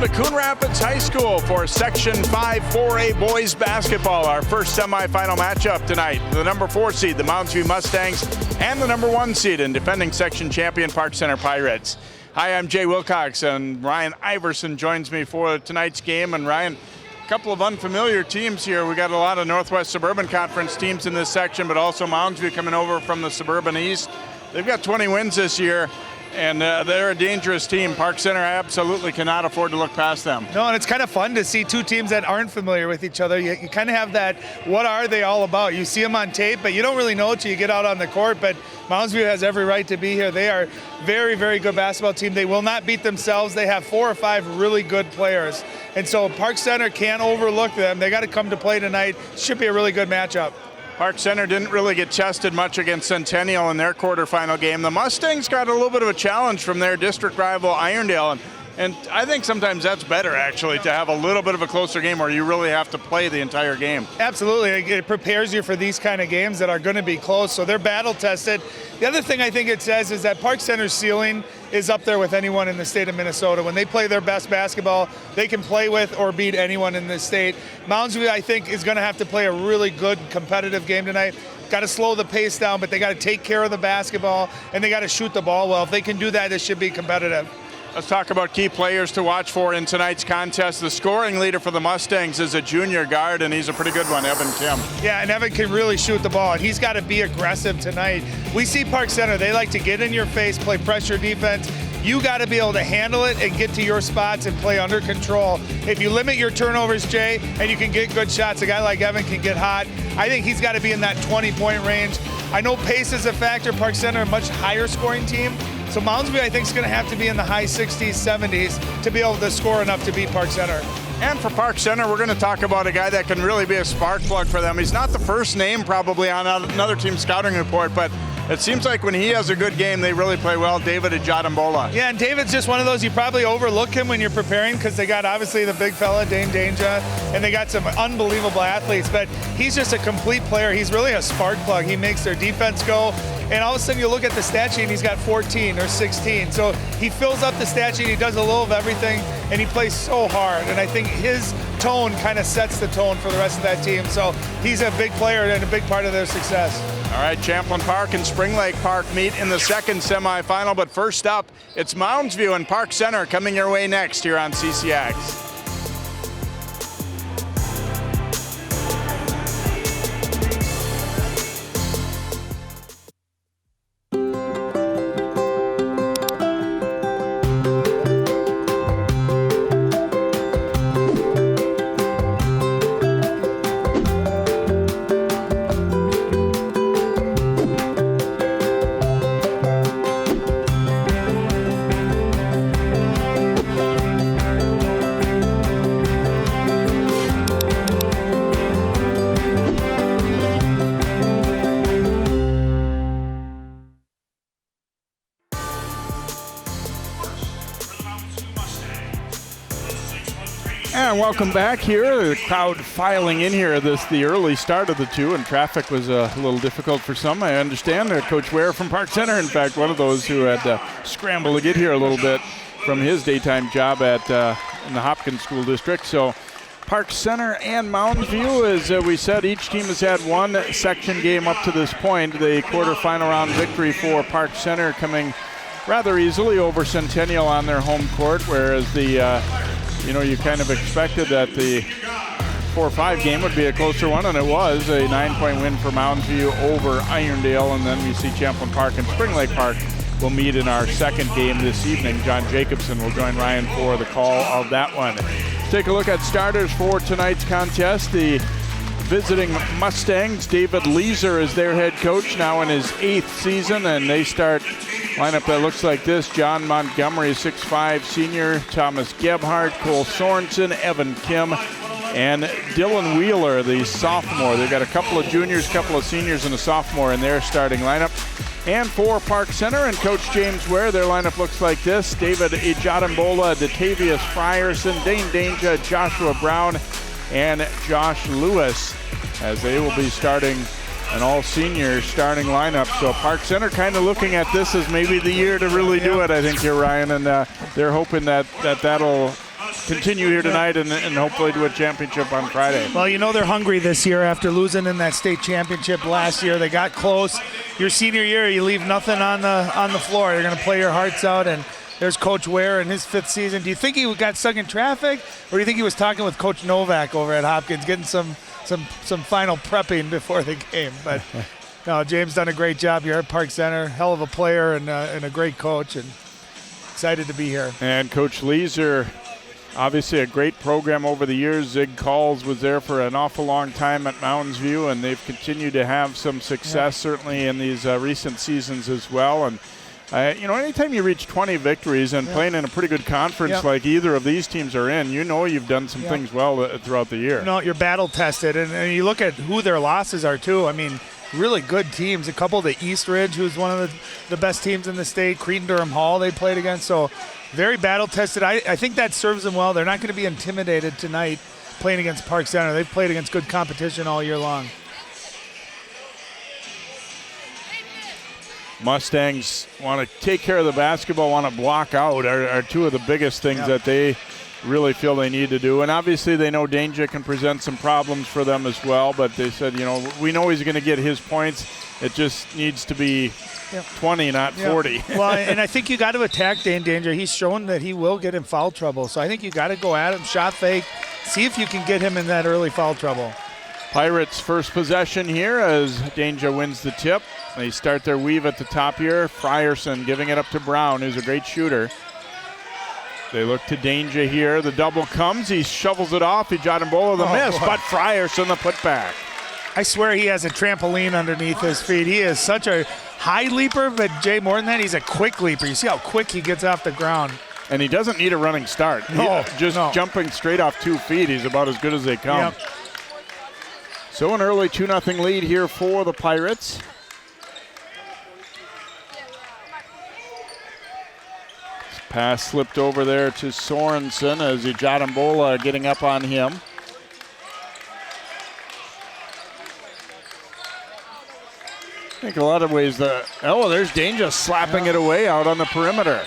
Welcome to Coon Rapids High School for Section 5AAA Boys Basketball. Our first semifinal matchup tonight. The number 4 seed, the Mounds Mustangs, and the number 1 seed and defending section champion Park Center Pirates. Hi, I'm Jay Wilcox, and Ryan Iverson joins me for tonight's game. And Ryan, a couple of unfamiliar teams here. We got a lot of Northwest Suburban Conference teams in this section, but also Mounds coming over from the Suburban East. They've got 20 wins this year. And they're a dangerous team. Park Center absolutely cannot afford to look past them. No, and it's kind of fun to see two teams that aren't familiar with each other. You kind of have that, what are they all about? You see them on tape, but you don't really know till you get out on the court. But Moundsview has every right to be here. They are very, very good basketball team. They will not beat themselves. They have 4 or 5 really good players. And so Park Center can't overlook them. They got to come to play tonight. Should be a really good matchup. Park Center didn't really get tested much against Centennial in their quarterfinal game. The Mustangs got a little bit of a challenge from their district rival Irondale, and I think sometimes that's better, actually, to have a little bit of a closer game where you really have to play the entire game. Absolutely. It prepares you for these kind of games that are going to be close, so they're battle tested. The other thing I think it says is that Park Center's ceiling is up there with anyone in the state of Minnesota. When they play their best basketball, they can play with or beat anyone in the state. Moundsview, I think, is going to have to play a really good competitive game tonight. Got to slow the pace down, but they got to take care of the basketball, and they got to shoot the ball well. If they can do that, it should be competitive. Let's talk about key players to watch for in tonight's contest. The scoring leader for the Mustangs is a junior guard, and he's a pretty good one, Evan Kim. Yeah, and Evan can really shoot the ball, and he's got to be aggressive tonight. We see Park Center, they like to get in your face, play pressure defense. You got to be able to handle it and get to your spots and play under control. If you limit your turnovers, Jay, and you can get good shots, a guy like Evan can get hot. I think he's got to be in that 20-point range. I know pace is a factor. Park Center, a much higher scoring team. So Moundsview, I think, is going to have to be in the high 60s, 70s to be able to score enough to beat Park Center. And for Park Center, we're going to talk about a guy that can really be a spark plug for them. He's not the first name probably on another team's scouting report, but it seems like when he has a good game, they really play well. David Ejadambola. Yeah, and David's just one of those, you probably overlook him when you're preparing because they got obviously the big fella, Dane Danja, and they got some unbelievable athletes, but he's just a complete player. He's really a spark plug. He makes their defense go. And all of a sudden you look at the stat sheet and he's got 14 or 16. So he fills up the stat sheet, he does a little of everything, and he plays so hard. And I think his tone kind of sets the tone for the rest of that team. So he's a big player and a big part of their success. All right, Champlain Park and Spring Lake Park meet in the second semifinal. But first up, it's Moundsview and Park Center coming your way next here on CCX. And welcome back here. The crowd filing in here. The early start of the two, and traffic was a little difficult for some. I understand. Coach Ware from Park Center, in fact, one of those who had to scramble to get here a little bit from his daytime job at in the Hopkins School District. So Park Center and Moundsview, as we said, each team has had one section game up to this point. The quarterfinal round victory for Park Center coming rather easily over Centennial on their home court, whereas the you kind of expected that the 4-5 game would be a closer one, and it was a 9-point win for Moundsview over Irondale. And then we see Champlain Park and Spring Lake Park will meet in our second game this evening. John Jacobson will join Ryan for the call of that one. Take a look at starters for tonight's contest. The visiting Mustangs, David Leeser is their head coach, now in his 8th season, and they start lineup that looks like this. John Montgomery, 6'5", senior. Thomas Gebhardt, Cole Sorensen, Evan Kim, and Dylan Wheeler, the sophomore. They've got a couple of juniors, a couple of seniors, and a sophomore in their starting lineup. And for Park Center and Coach James Ware, their lineup looks like this. David Ejadambola, Datavius Frierson, Dane Danja, Joshua Brown, and Josh Lewis, as they will be starting an all-senior starting lineup. So Park Center kind of looking at this as maybe the year to really do it, I think, here, Ryan. And they're hoping that'll continue here tonight and hopefully to a championship on Friday. Well, you know they're hungry this year after losing in that state championship last year. They got close. Your senior year, you leave nothing on the floor. You're going to play your hearts out, and there's Coach Ware in his 5th season. Do you think he got stuck in traffic, or do you think he was talking with Coach Novak over at Hopkins, getting some final prepping before the game? But no, James done a great job here at Park Center. Hell of a player and a great coach, and excited to be here. And Coach Leeser, obviously a great program over the years. Zig Calls was there for an awful long time at Mounds View, and they've continued to have some success certainly in these recent seasons as well. And anytime you reach 20 victories and playing in a pretty good conference like either of these teams are in, you've done some things well throughout the year. No, you're battle tested, and you look at who their losses are too. I mean, really good teams. A couple to East Ridge, who's one of the best teams in the state. Cretin-Durham Hall they played against. So very battle tested. I think that serves them well. They're not going to be intimidated tonight playing against Park Center. They've played against good competition all year long. Mustangs want to take care of the basketball, want to block out are two of the biggest things that they really feel they need to do. And obviously they know danger can present some problems for them as well, but they said, we know he's going to get his points. It just needs to be 20, not 40. Well, and I think you got to attack Dane Danger. He's shown that he will get in foul trouble. So I think you got to go at him, shot fake, see if you can get him in that early foul trouble. Pirates first possession here as Danger wins the tip. They start their weave at the top here. Frierson giving it up to Brown, who's a great shooter. They look to Danger here. The double comes. He shovels it off. He Jadambola the miss, but Frierson the putback. I swear he has a trampoline underneath his feet. He is such a high leaper, but Jay, more than that, he's a quick leaper. You see how quick he gets off the ground. And he doesn't need a running start. Jumping straight off 2 feet, he's about as good as they come. Yep. So an early 2-0 lead here for the Pirates. Pass slipped over there to Sorensen as Jadambola getting up on him. I think a lot of ways there's Danger slapping it away out on the perimeter.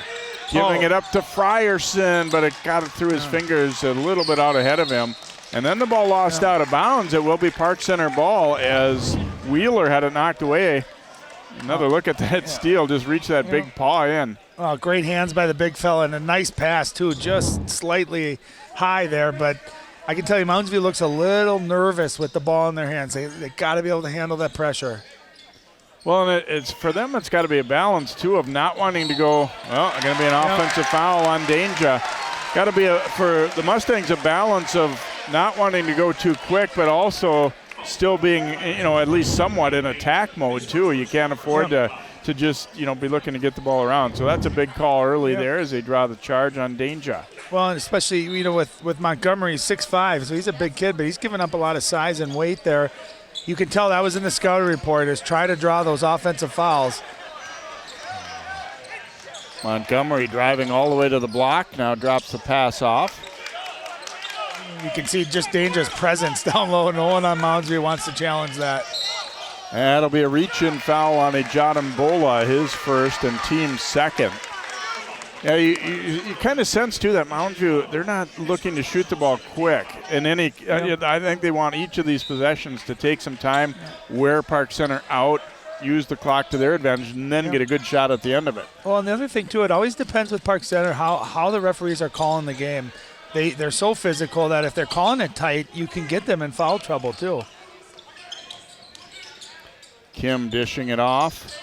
Giving it up to Frierson, but it got it through his fingers a little bit out ahead of him. And then the ball lost out of bounds. It will be Park Center ball as Wheeler had it knocked away. Another look at that steal, just reached that big paw in. Oh, great hands by the big fella, and a nice pass too, just slightly high there. But I can tell you, Mounds View looks a little nervous with the ball in their hands. They got to be able to handle that pressure. Well, and it's for them, it's got to be a balance too of not wanting to go, going to be an offensive foul on Danger. Got to be, for the Mustangs, a balance of not wanting to go too quick, but also still being, at least somewhat in attack mode too. You can't afford to just, be looking to get the ball around. So that's a big call early there as they draw the charge on Danger. Well, and especially, with Montgomery, 6'5", so he's a big kid, but he's giving up a lot of size and weight there. You can tell that was in the scouting report, is try to draw those offensive fouls. Montgomery driving all the way to the block, now drops the pass off. You can see just Danger's presence down low. No one on Mounds View wants to challenge that. That'll be a reach-in foul on Jadambola, his first and team second. Yeah, you kind of sense, too, that Mounds View, they're not looking to shoot the ball quick. I think they want each of these possessions to take some time, wear Park Center out, use the clock to their advantage, and then get a good shot at the end of it. Well, and the other thing, too, it always depends with Park Center how the referees are calling the game. They're so physical that if they're calling it tight, you can get them in foul trouble, too. Kim dishing it off.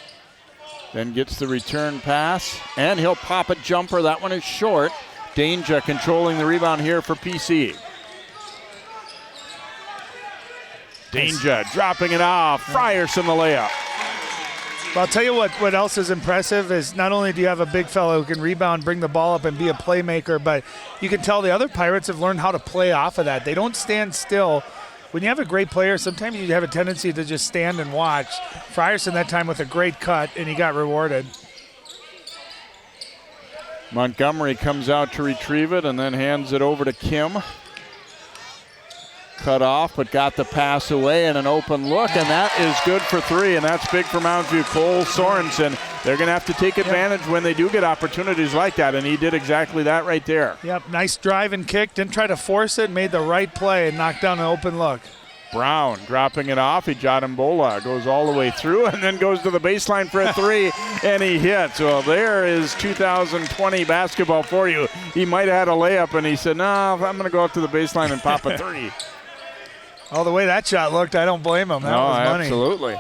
Then gets the return pass, and he'll pop a jumper. That one is short. Danger controlling the rebound here for PC. Danger dropping it off. Frierson the layup. Well, I'll tell you what else is impressive is not only do you have a big fellow who can rebound, bring the ball up, and be a playmaker, but you can tell the other Pirates have learned how to play off of that. They don't stand still. When you have a great player, sometimes you have a tendency to just stand and watch. Frierson that time with a great cut, and he got rewarded. Montgomery comes out to retrieve it and then hands it over to Kim. cut off, but got the pass away and an open look, and that is good for 3, and that's big for Mounds View. Cole Sorensen, they're going to have to take advantage when they do get opportunities like that, and he did exactly that right there. Yep, nice drive and kick. Didn't try to force it, made the right play and knocked down an open look. Brown dropping it off. Ijadambola goes all the way through and then goes to the baseline for a 3, and he hits. Well, there is 2020 basketball for you. He might have had a layup, and he said, no, I'm going to go up to the baseline and pop a 3. Oh, the way that shot looked, I don't blame him. That was money. Absolutely.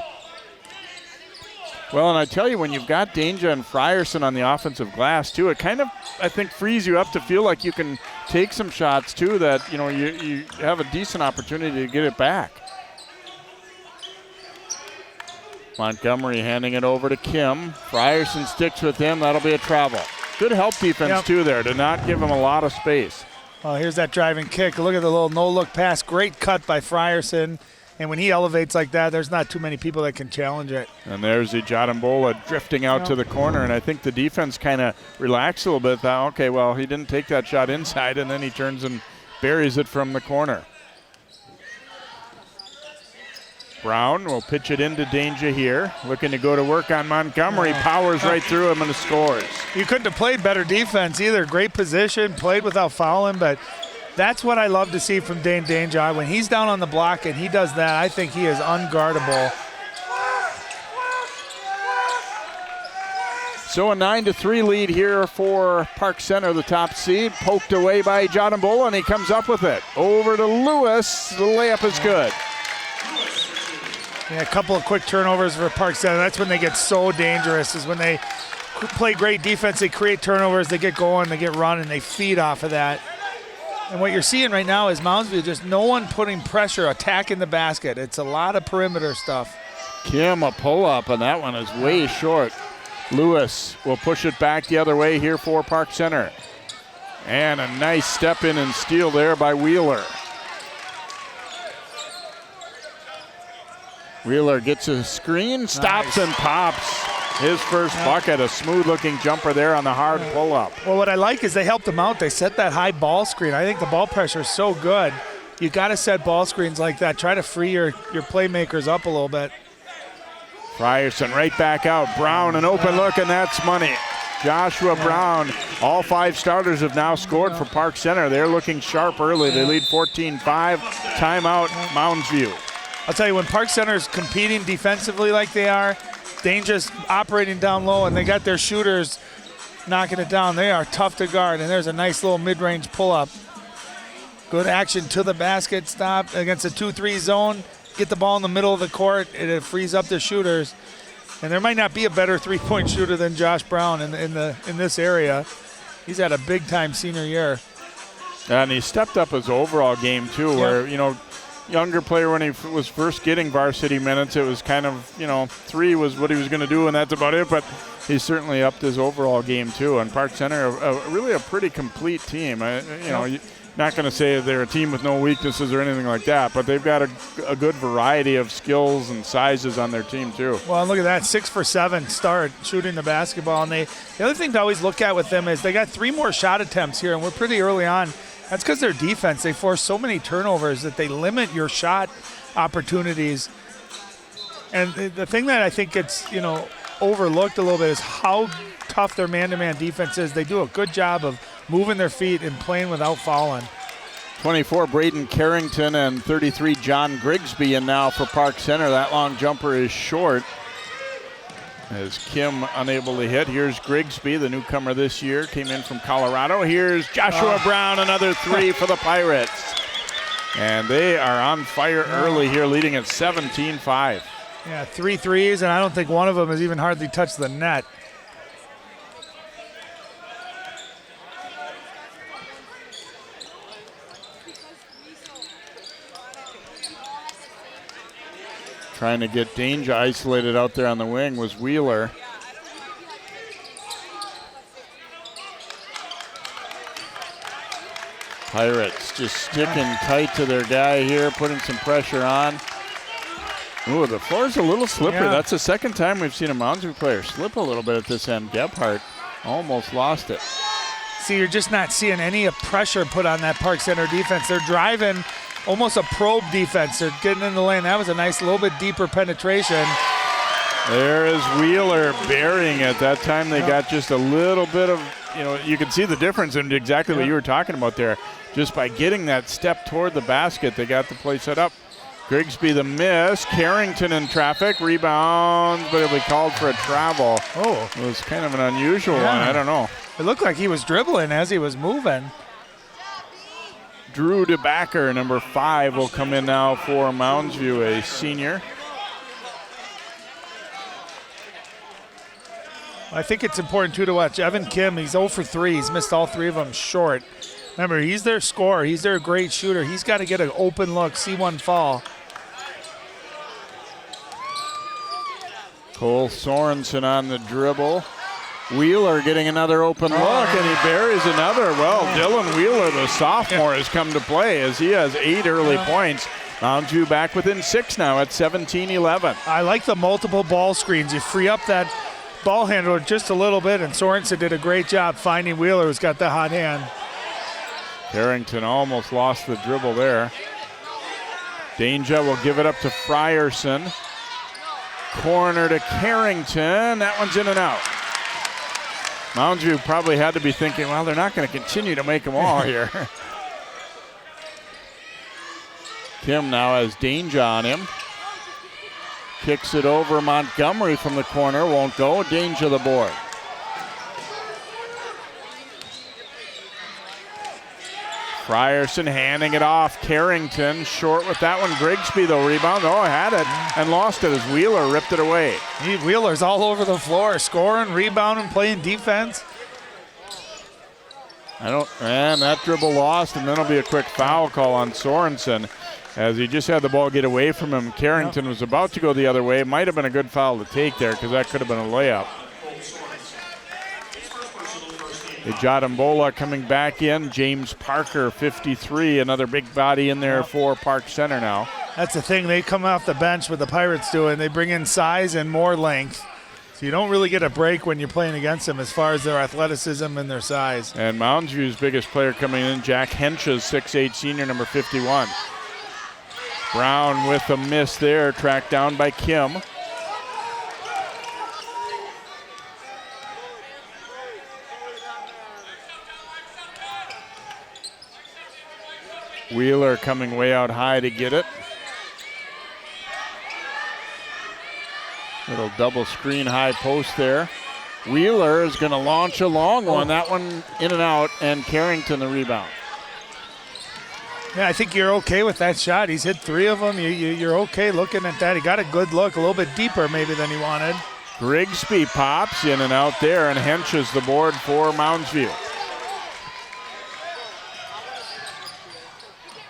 Well, and I tell you, when you've got Danger and Frierson on the offensive glass, too, it kind of, I think, frees you up to feel like you can take some shots, too, that, you know, you have a decent opportunity to get it back. Montgomery handing it over to Kim. Frierson sticks with him. That'll be a travel. Good help defense, too, there, to not give him a lot of space. Oh, here's that driving kick. Look at the little no-look pass. Great cut by Frierson. And when he elevates like that, there's not too many people that can challenge it. And there's Ijadambola drifting out to the corner, and I think the defense kind of relaxed a little bit. Thought, okay, well, he didn't take that shot inside, and then he turns and buries it from the corner. Brown will pitch it into Danger here, looking to go to work on Montgomery. Powers right through him and scores. You couldn't have played better defense either. Great position, played without fouling, but that's what I love to see from Dane Danger. When he's down on the block and he does that, I think he is unguardable. So a 9-3 lead here for Park Center, the top seed. Poked away by Ijadambola, and he comes up with it. Over to Lewis. The layup is good. Yeah, a couple of quick turnovers for Park Center. That's when they get so dangerous, is when they play great defense, they create turnovers, they get going, they get run, and they feed off of that. And what you're seeing right now is Moundsview, just no one putting pressure, attacking the basket. It's a lot of perimeter stuff. Kim, a pull-up, and that one is way short. Lewis will push it back the other way here for Park Center. And a nice step in and steal there by Wheeler. Wheeler gets a screen, stops and pops. His first bucket, a smooth-looking jumper there on the hard pull-up. Well, what I like is they helped him out. They set that high ball screen. I think the ball pressure is so good. You got to set ball screens like that. Try to free your playmakers up a little bit. Frierson right back out. Brown, an open look, and that's money. Joshua Brown. All 5 starters have now scored for Park Center. They're looking sharp early. They lead 14-5. Timeout, Mounds View. I'll tell you, when Park Center is competing defensively like they are, Danger's operating down low, and they got their shooters knocking it down. They are tough to guard, and there's a nice little mid-range pull-up. Good action to the basket, stop against a 2-3 zone. Get the ball in the middle of the court, and it frees up their shooters. And there might not be a better three-point shooter than Josh Brown in this area. He's had a big-time senior year. And he stepped up his overall game, too, where, you know, younger player when he was first getting varsity minutes, it was kind of, you know, 3 was what he was going to do, and that's about it. But he's certainly upped his overall game, too. And Park Center, really a pretty complete team. You know, not going to say they're a team with no weaknesses or anything like that, but they've got a good variety of skills and sizes on their team, too. Well, look at that, 6 for 7 start shooting the basketball. And the other thing to always look at with them is they got 3 more shot attempts here, and we're pretty early on. That's because their defense, they force so many turnovers that they limit your shot opportunities. And the thing that I think gets, you know, overlooked a little bit is how tough their man-to-man defense is. They do a good job of moving their feet and playing without fouling. 24, Braden Carrington, and 33, John Grigsby in now for Park Center. That long jumper is short. As Kim unable to hit. Here's Grigsby, the newcomer this year, came in from Colorado. Here's Joshua Brown, another 3 for the Pirates. And they are on fire early here, leading at 17-5. Yeah, 3 threes, and I don't think one of them has even hardly touched the net. Trying to get Danger isolated out there on the wing was Wheeler. Pirates just sticking tight to their guy here, putting some pressure on. Ooh, the floor's a little slippery. Yeah. That's the second time we've seen a Moundsview player slip a little bit at this end. Gebhardt almost lost it. See, you're just not seeing any pressure put on that Park Center defense. They're driving, almost a probe defense. They're getting in the lane. That was a nice little bit deeper penetration. There is Wheeler burying it. That time they got just a little bit of, you can see the difference in exactly what you were talking about there. Just by getting that step toward the basket, they got the play set up. Grigsby the miss. Carrington in traffic. Rebounds, but it'll be called for a travel. Oh. It was kind of an unusual one. I don't know. It looked like he was dribbling as he was moving. Drew DeBacker, number 5, will come in now for Mounds View, a senior. I think it's important, too, to watch Evan Kim. He's 0 for 3. He's missed all 3 of them short. Remember, he's their scorer. He's their great shooter. He's got to get an open look, see one fall. Cole Sorensen on the dribble. Wheeler getting another open look, and he buries another. Well, Dylan Wheeler, the sophomore, has come to play as he has 8 early points. Mounds View back within 6 now at 17-11. I like the multiple ball screens. You free up that ball handler just a little bit, and Sorensen did a great job finding Wheeler, who's got the hot hand. Carrington almost lost the dribble there. Danger will give it up to Frierson. Corner to Carrington. That one's in and out. Mounds View probably had to be thinking, well, they're not going to continue to make them all here. Kim now has Danger on him. Kicks it over. Montgomery from the corner. Won't go. Danger the board. Frierson handing it off. Carrington short with that one. Grigsby, though, rebound. Oh, had it and lost it as Wheeler ripped it away. Wheeler's all over the floor, scoring, rebounding, playing defense. And that dribble lost, and then it'll be a quick foul call on Sorensen as he just had the ball get away from him. Carrington was about to go the other way. Might have been a good foul to take there because that could have been a layup. Ejadambola coming back in. James Parker, 53, another big body in there for Park Center now. That's the thing. They come off the bench, what the Pirates do, and they bring in size and more length. So you don't really get a break when you're playing against them as far as their athleticism and their size. And Mounds View's biggest player coming in, Jack Henches, 6'8", senior, number 51. Brown with a miss there, tracked down by Kim. Wheeler coming way out high to get it. Little double screen high post there. Wheeler is going to launch a long one. That one in and out, and Carrington the rebound. Yeah, I think you're okay with that shot. He's hit 3 of them. You're okay looking at that. He got a good look, a little bit deeper maybe than he wanted. Grigsby pops in and out there, and Henches the board for Mounds View.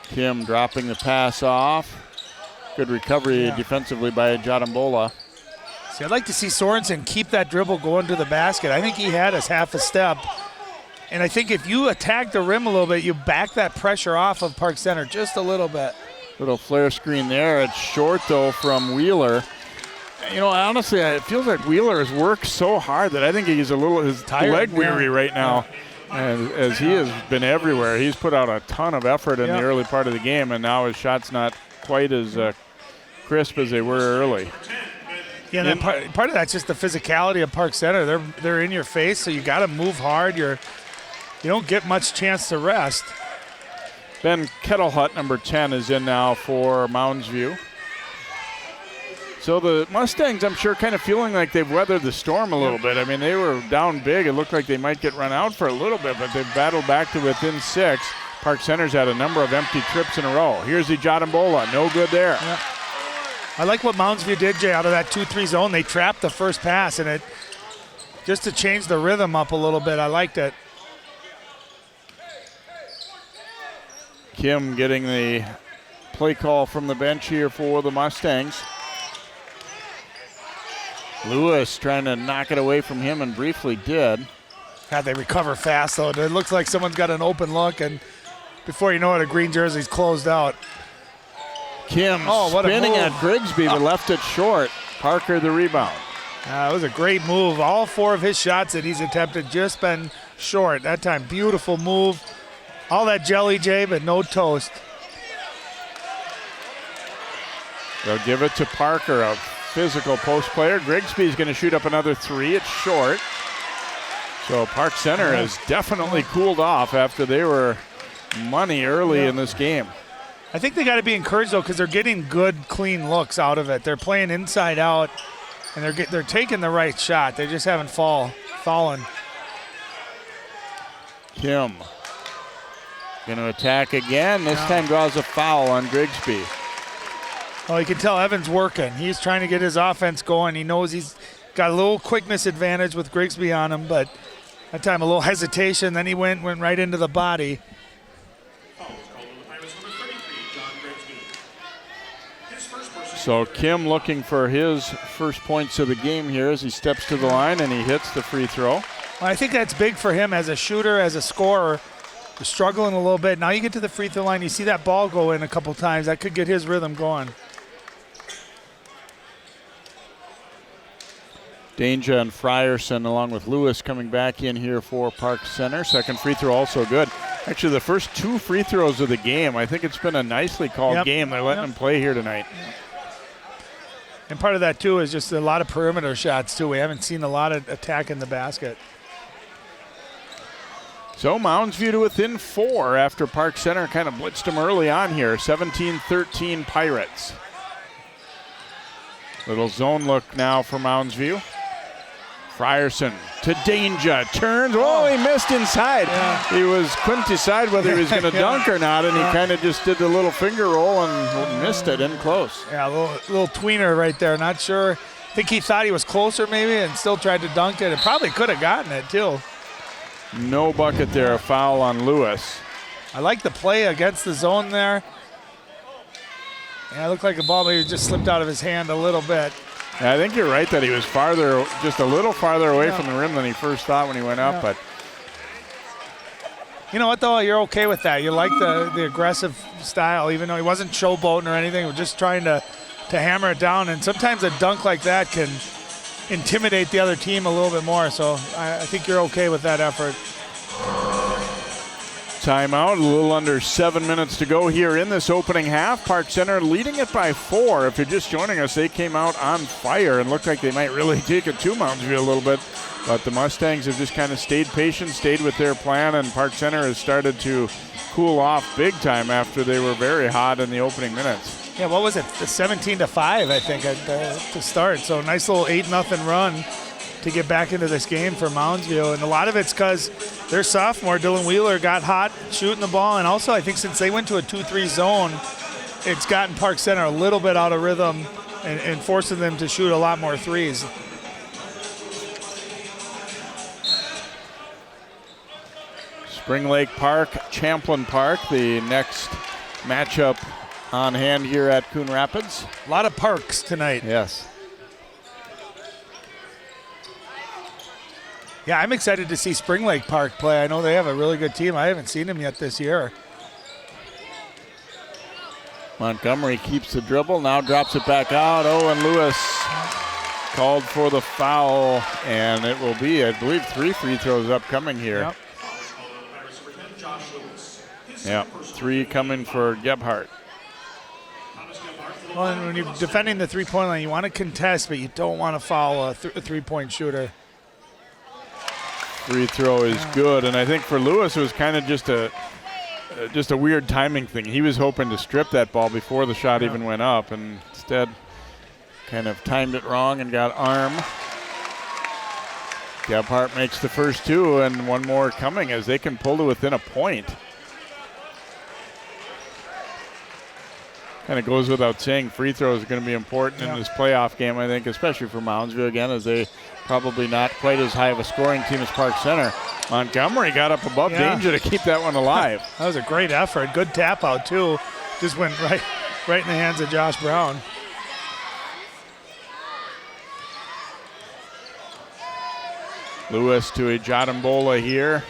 Kim dropping the pass off. Good recovery defensively by Ejadambola. See, I'd like to see Sorensen keep that dribble going to the basket. I think he had us half a step. And I think if you attack the rim a little bit, you back that pressure off of Park Center just a little bit. Little flare screen there. It's short, though, from Wheeler. Honestly, it feels like Wheeler has worked so hard that I think he's his tired, leg weary right now. And as he has been everywhere, he's put out a ton of effort in the early part of the game, and now his shot's not quite as crisp as they were early. Yeah, and part of that's just the physicality of Park Center. They're in your face, so you got to move hard. You don't get much chance to rest. Ben Kettlehut, number 10, is in now for Mounds View. So the Mustangs, I'm sure, kind of feeling like they've weathered the storm a little bit. I mean, they were down big. It looked like they might get run out for a little bit, but they've battled back to within 6. Park Center's had a number of empty trips in a row. Here's Ejadambola. No good there. Yeah. I like what Mounds View did, Jay, out of that 2-3 zone. They trapped the first pass, and it just to change the rhythm up a little bit. I liked it. Kim getting the play call from the bench here for the Mustangs. Lewis trying to knock it away from him and briefly did. God, they recover fast, though. It looks like someone's got an open look, and before you know it, a green jersey's closed out. Kim spinning at Grigsby, but left it short. Parker the rebound. It was a great move. All 4 of his shots that he's attempted just been short. That time, beautiful move. All that jelly, Jay, but no toast. They'll give it to Parker, a physical post player. Grigsby's going to shoot up another three. It's short. So Park Center has definitely cooled off after they were money early in this game. I think they got to be encouraged, though, because they're getting good, clean looks out of it. They're playing inside out, and they're taking the right shot. They just haven't fallen. Kim going to attack again. This time draws a foul on Grigsby. Well, you can tell Evans working. He's trying to get his offense going. He knows he's got a little quickness advantage with Grigsby on him, but that time a little hesitation. Then he went right into the body. So Kim looking for his first points of the game here as he steps to the line and he hits the free throw. Well, I think that's big for him as a shooter, as a scorer. He's struggling a little bit. Now you get to the free throw line, you see that ball go in a couple times. That could get his rhythm going. Danger and Frierson along with Lewis coming back in here for Park Center. Second free throw also good. Actually, the first two free throws of the game, I think it's been a nicely called game. They're letting them play here tonight. And part of that, too, is just a lot of perimeter shots, too. We haven't seen a lot of attack in the basket. So Mounds View to within 4 after Park Center kind of blitzed them early on here. 17-13 Pirates. Little zone look now for Mounds View. Frierson to Danger, turns, he missed inside. He couldn't decide whether he was going to dunk or not, and he kind of just did the little finger roll and missed it in close. Yeah, a little tweener right there, not sure. I think he thought he was closer maybe and still tried to dunk it. It probably could have gotten it too. No bucket there, a foul on Lewis. I like the play against the zone there. Yeah, it looked like the ball maybe just slipped out of his hand a little bit. Yeah, I think you're right that he was just a little farther away from the rim than he first thought when he went up. But you know what, though? You're okay with that. You like the aggressive style, even though he wasn't showboating or anything. We're just trying to hammer it down. And sometimes a dunk like that can intimidate the other team a little bit more. So I think you're okay with that effort. Timeout, a little under 7 minutes to go here in this opening half. Park Center leading it by 4. If you're just joining us, they came out on fire and looked like they might really take it to Mounds View a little bit. But the Mustangs have just kind of stayed patient, stayed with their plan, and Park Center has started to cool off big time after they were very hot in the opening minutes. Yeah, what was it? 17-5, I think, to start. So nice little 8-0 run to get back into this game for Mounds View. And a lot of it's because their sophomore, Dylan Wheeler, got hot shooting the ball. And also, I think since they went to a 2-3 zone, it's gotten Park Center a little bit out of rhythm and forcing them to shoot a lot more threes. Spring Lake Park, Champlin Park, the next matchup on hand here at Coon Rapids. A lot of parks tonight. Yes. Yeah, I'm excited to see Spring Lake Park play. I know they have a really good team. I haven't seen them yet this year. Montgomery keeps the dribble, now drops it back out. And Lewis called for the foul, and it will be, I believe, 3 free throws upcoming here. Yep. Yeah, 3 coming for Gebhardt. Well, and when you're defending the three-point line, you want to contest, but you don't want to foul a three-point shooter. Free throw is good, and I think for Lewis it was kind of just a weird timing thing. He was hoping to strip that ball before the shot even went up, and instead kind of timed it wrong and got arm. Gebhardt makes the first 2, and one more coming as they can pull to within a point. Kind of goes without saying, free throws are going to be important in this playoff game, I think, especially for Mounds View again, as they probably not quite as high of a scoring team as Park Center. Montgomery got up above Danger to keep that one alive. That was a great effort. Good tap out, too. Just went right in the hands of Josh Brown. Lewis to a Jadambola here.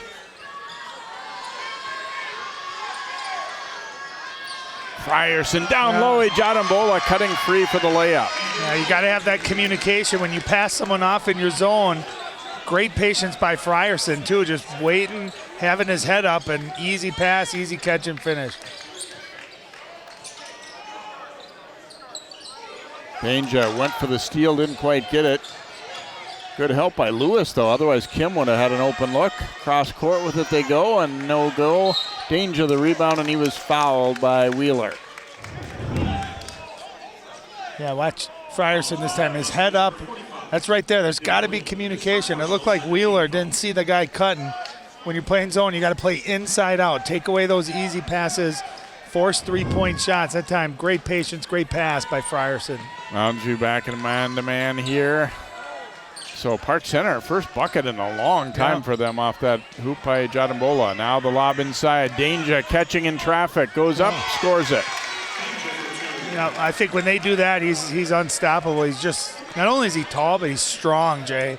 Frierson down low, Jadambola cutting free for the layup. Yeah, you got to have that communication when you pass someone off in your zone. Great patience by Frierson, too, just waiting, having his head up, and easy pass, easy catch and finish. Danger went for the steal, didn't quite get it. Good help by Lewis, though. Otherwise, Kim would have had an open look. Cross court with it they go, and no go. Danger the rebound, and he was fouled by Wheeler. Yeah, watch Frierson this time. His head up. That's right there. There's got to be communication. It looked like Wheeler didn't see the guy cutting. When you're playing zone, you got to play inside out. Take away those easy passes. Force three-point shots. That time, great patience, great pass by Frierson. Mounds back in man-to-man here. So Park Center, first bucket in a long time for them off that hoop by Jadambola. Now the lob inside. Danger catching in traffic. Goes up, scores it. Yeah, I think when they do that, he's unstoppable. He's just, not only is he tall, but he's strong, Jay.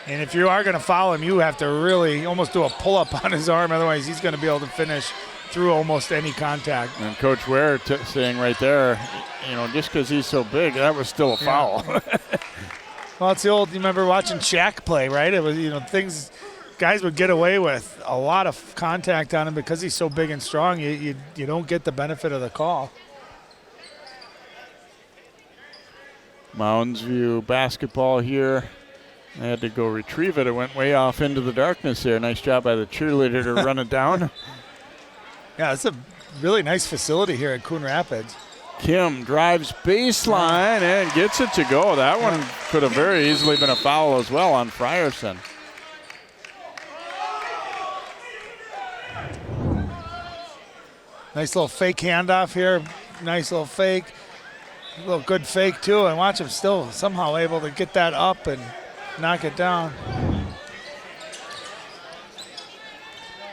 And if you are going to foul him, you have to really almost do a pull-up on his arm. Otherwise, he's going to be able to finish through almost any contact. And Coach Ware saying right there, just because he's so big, that was still a foul. Well, it's the old, you remember watching Shaq play, right? It was, things guys would get away with a lot of contact on him because he's so big and strong. You don't get the benefit of the call. Mounds View basketball here. I had to go retrieve it. It went way off into the darkness there. Nice job by the cheerleader to run it down. Yeah, it's a really nice facility here at Coon Rapids. Kim drives baseline and gets it to go. That one could have very easily been a foul as well on Frierson. Nice little fake handoff here. Nice little fake. A little good fake too. And watch him still somehow able to get that up and knock it down.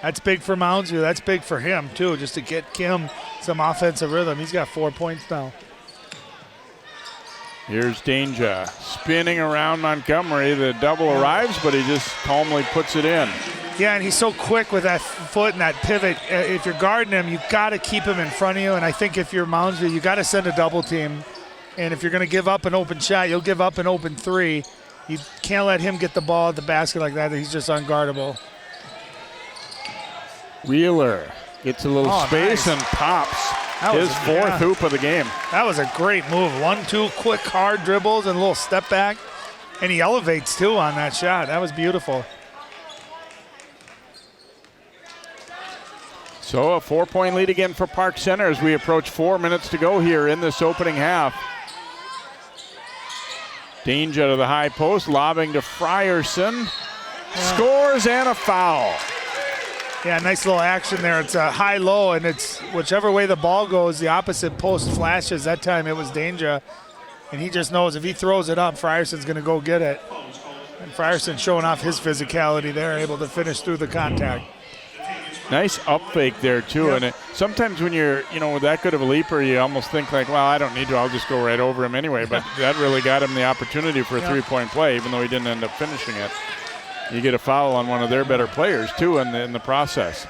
That's big for Mounds View. That's big for him too, just to get Kim some offensive rhythm. He's got 4 points now. Here's Danger spinning around Montgomery. The double arrives, but he just calmly puts it in. Yeah, and he's so quick with that foot and that pivot. If you're guarding him, you got to keep him in front of you. And I think if you're Mounds View, you got to send a double team. And if you're going to give up an open shot, you'll give up an open three. You can't let him get the ball at the basket like that. He's just unguardable. Wheeler gets a little space and pops his fourth hoop of the game. That was a great move. 1-2 quick, hard dribbles and a little step back. And he elevates, too, on that shot. That was beautiful. So a 4-point lead again for Park Center as we approach 4 minutes to go here in this opening half. Danger to the high post, lobbing to Frierson. Scores and a foul. Yeah, nice little action there. It's a high-low, and it's whichever way the ball goes, the opposite post flashes. That time it was Danger, and he just knows if he throws it up, Frierson's going to go get it. And Frierson showing off his physicality there, able to finish through the contact. Nice up fake there, too. Yep. And sometimes when you're, with that good of a leaper, you almost think like, well, I don't need to. I'll just go right over him anyway. But that really got him the opportunity for a three-point play, even though he didn't end up finishing it. You get a foul on one of their better players, too, in the process.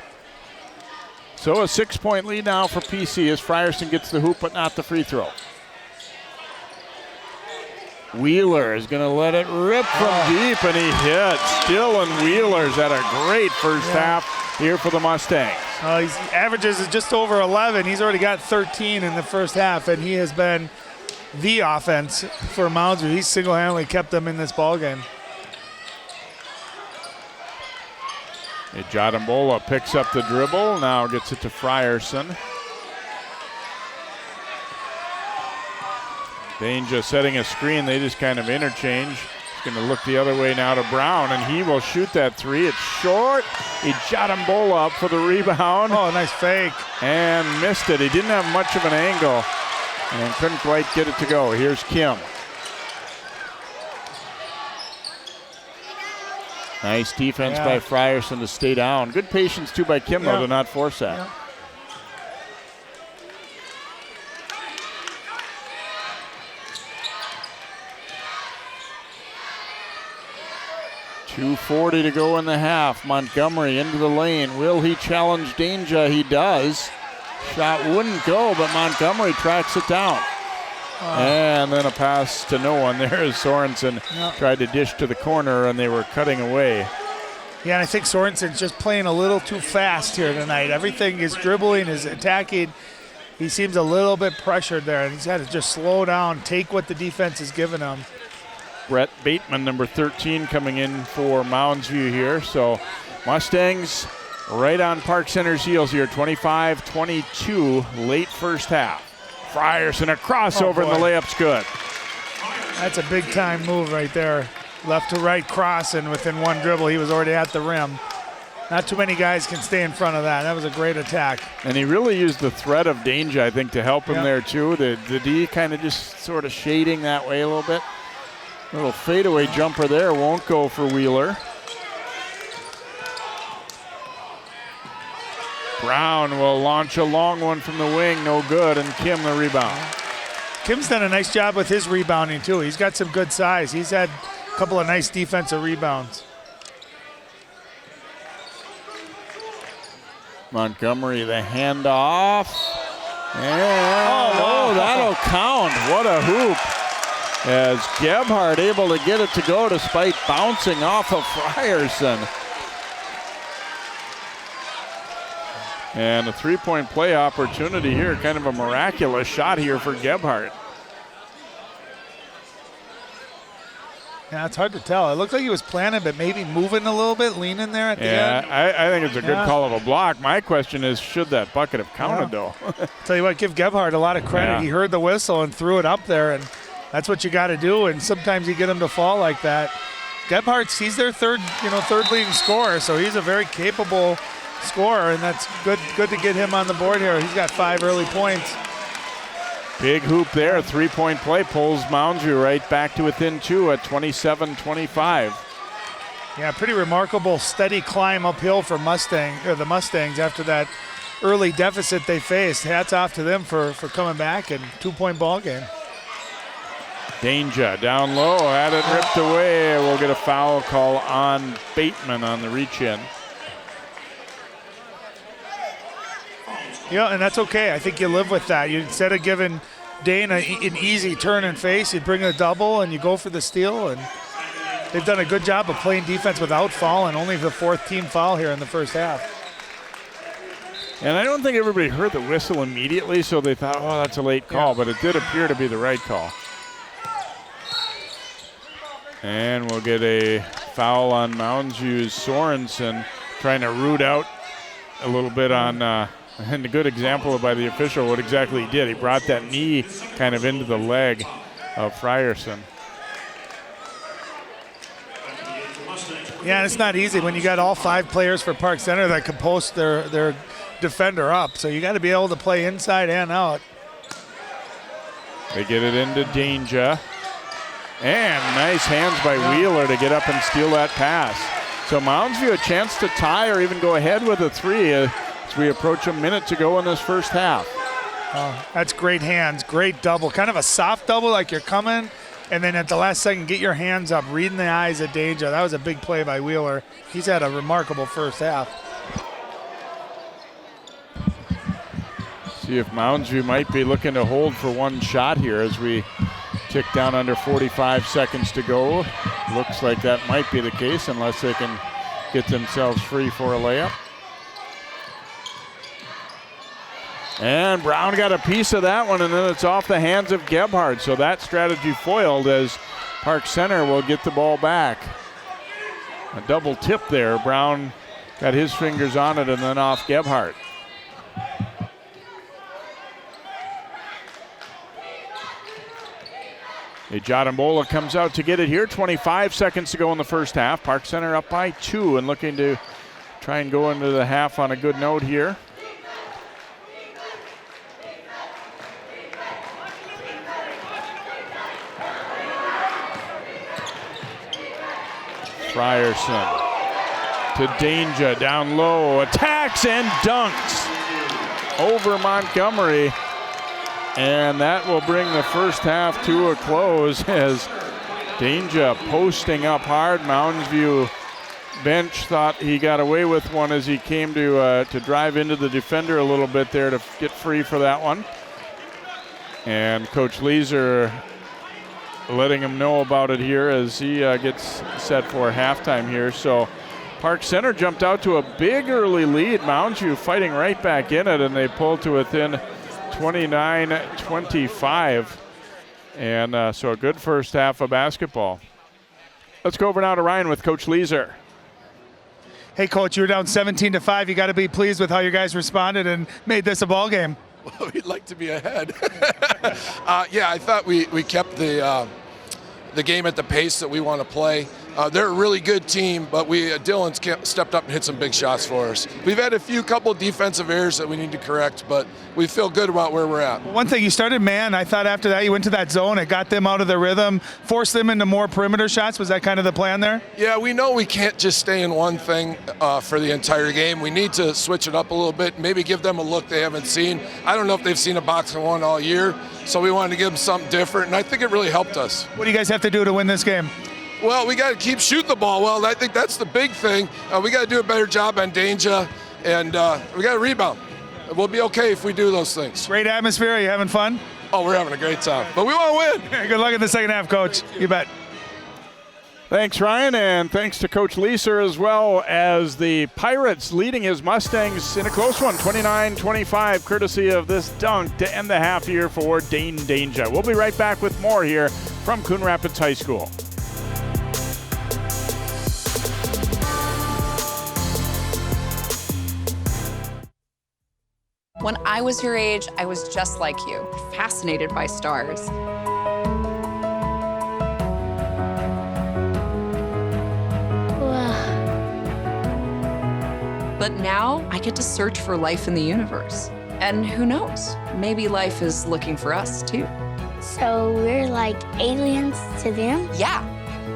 So a 6-point lead now for PC as Frierson gets the hoop, but not the free throw. Wheeler is going to let it rip from deep, and he hits. Dylan Wheeler's had a great first half here for the Mustangs. His averages is just over 11. He's already got 13 in the first half, and he has been the offense for Mounds. He's single-handedly kept them in this ballgame. Jadambola picks up the dribble, now gets it to Frierson. Danger setting a screen, they just kind of interchange. He's going to look the other way now to Brown, and he will shoot that three. It's short. Jadambola up for the rebound. Oh, nice fake. And missed it. He didn't have much of an angle and couldn't quite get it to go. Here's Kim. Nice defense by Frierson to stay down. Good patience, too, by Kim, though, to not force that. Yeah. .240 to go in the half. Montgomery into the lane. Will he challenge Danger? He does. Shot wouldn't go, but Montgomery tracks it down. And then a pass to no one there as Sorensen tried to dish to the corner, and they were cutting away. Yeah, and I think Sorensen's just playing a little too fast here tonight. Everything is dribbling, is attacking, he seems a little bit pressured there, and he's got to just slow down, take what the defense is giving him. Brett Bateman, number 13, coming in for Mounds View here. So Mustangs right on Park Center's heels here, 25-22, late first half. Frierson, a crossover, and the layup's good. That's a big-time move right there. Left to right cross, and within one dribble, he was already at the rim. Not too many guys can stay in front of that. That was a great attack. And he really used the threat of danger, I think, to help him there, too. The D kind of just sort of shading that way a little bit. Little fadeaway jumper there, won't go for Wheeler. Brown will launch a long one from the wing, no good, and Kim the rebound. Kim's done a nice job with his rebounding, too. He's got some good size. He's had a couple of nice defensive rebounds. Montgomery, the handoff. And that'll count. What a hoop. As Gebhardt able to get it to go despite bouncing off of Frierson. And a three-point play opportunity here. Kind of a miraculous shot here for Gebhardt. Yeah, it's hard to tell. It looked like he was planning, but maybe moving a little bit, leaning there at the end. Yeah, I think it's a good call of a block. My question is, should that bucket have counted, though? Tell you what, give Gebhardt a lot of credit. Yeah. He heard the whistle and threw it up there, and that's what you got to do. And sometimes you get him to fall like that. Gebhardt, he's their third leading scorer, so he's a very capable scorer, and that's good to get him on the board here. He's got 5 early points. Big hoop there, three-point play, pulls Mounds View right back to within 2 at 27-25. Yeah, pretty remarkable steady climb uphill for the Mustangs after that early deficit they faced. Hats off to them for coming back and 2-point ball game. Danger down low, had it ripped away. We'll get a foul call on Bateman on the reach-in. Yeah, and that's okay. I think you live with that. Instead of giving Dane an easy turn and face, you bring a double and you go for the steal. And they've done a good job of playing defense without fouling. Only the 4th team foul here in the first half. And I don't think everybody heard the whistle immediately, so they thought, oh, that's a late call. But it did appear to be the right call. And we'll get a foul on Mounds View's Sorensen, trying to root out a little bit on... and a good example by the official what exactly he did. He brought that knee kind of into the leg of Frierson. Yeah, and it's not easy when you got all 5 players for Park Center that can post their defender up. So you got to be able to play inside and out. They get it into danger. And nice hands by Wheeler to get up and steal that pass. So Mounds View a chance to tie or even go ahead with a 3 as we approach a minute to go in this first half. That's great hands, great double. Kind of a soft double like you're coming, and then at the last second get your hands up, reading the eyes of danger. That was a big play by Wheeler. He's had a remarkable first half. See if Mounds View might be looking to hold for one shot here as we tick down under 45 seconds to go. Looks like that might be the case unless they can get themselves free for a layup. And Brown got a piece of that one, and then it's off the hands of Gebhardt. So that strategy foiled as Park Center will get the ball back. A double tip there. Brown got his fingers on it and then off Gebhardt. Jadambola comes out to get it here. 25 seconds to go in the first half. Park Center up by 2 and looking to try and go into the half on a good note here. Frierson to danger, down low, attacks and dunks over Montgomery. And that will bring the first half to a close as Danger posting up hard. Mounds View bench thought he got away with one as he came to drive into the defender a little bit there to get free for that one. And Coach Leeser letting him know about it here as he gets set for halftime here. So Park Center jumped out to a big early lead. Mounds View fighting right back in it, and they pulled to within 29-25. And so a good first half of basketball. Let's go over now to Ryan with Coach Leeser. Hey, Coach, you were down 17-5. You got to be pleased with how you guys responded and made this a ball game. Well, we'd like to be ahead. Yeah, I thought we kept the game at the pace that we want to play. They're a really good team, but Dylan's stepped up and hit some big shots for us. We've had a couple defensive errors that we need to correct, but we feel good about where we're at. One thing, you started man. I thought after that you went to that zone. It got them out of their rhythm, forced them into more perimeter shots. Was that kind of the plan there? Yeah, we know we can't just stay in one thing for the entire game. We need to switch it up a little bit, maybe give them a look they haven't seen. I don't know if they've seen a box and one all year, so we wanted to give them something different, and I think it really helped us. What do you guys have to do to win this game? Well, we got to keep shooting the ball well. I think that's the big thing. We got to do a better job on danger, and we got to rebound. We'll be okay if we do those things. Great atmosphere. Are you having fun? Oh, we're having a great time. But we want to win. Good luck in the second half, Coach. You bet. Thanks, Ryan, and thanks to Coach Leeser as well, as the Pirates leading his Mustangs in a close one, 29-25, courtesy of this dunk to end the half here for Dane Danger. We'll be right back with more here from Coon Rapids High School. When I was your age, I was just like you, fascinated by stars. But now I get to search for life in the universe. And who knows, maybe life is looking for us too. So we're like aliens to them? Yeah.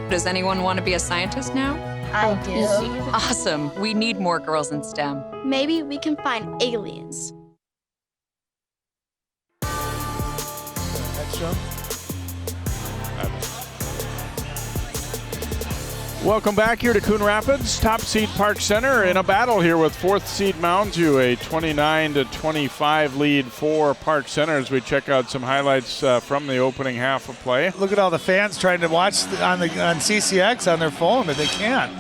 Does anyone want to be a scientist now? I do. Awesome. We need more girls in STEM. Maybe we can find aliens. Welcome back here to Coon Rapids. Top seed Park Center in a battle here with fourth seed Mounds, a 29-25 lead for Park Center as we check out some highlights from the opening half of play. Look at all the fans trying to watch on CCX on their phone, but they can't.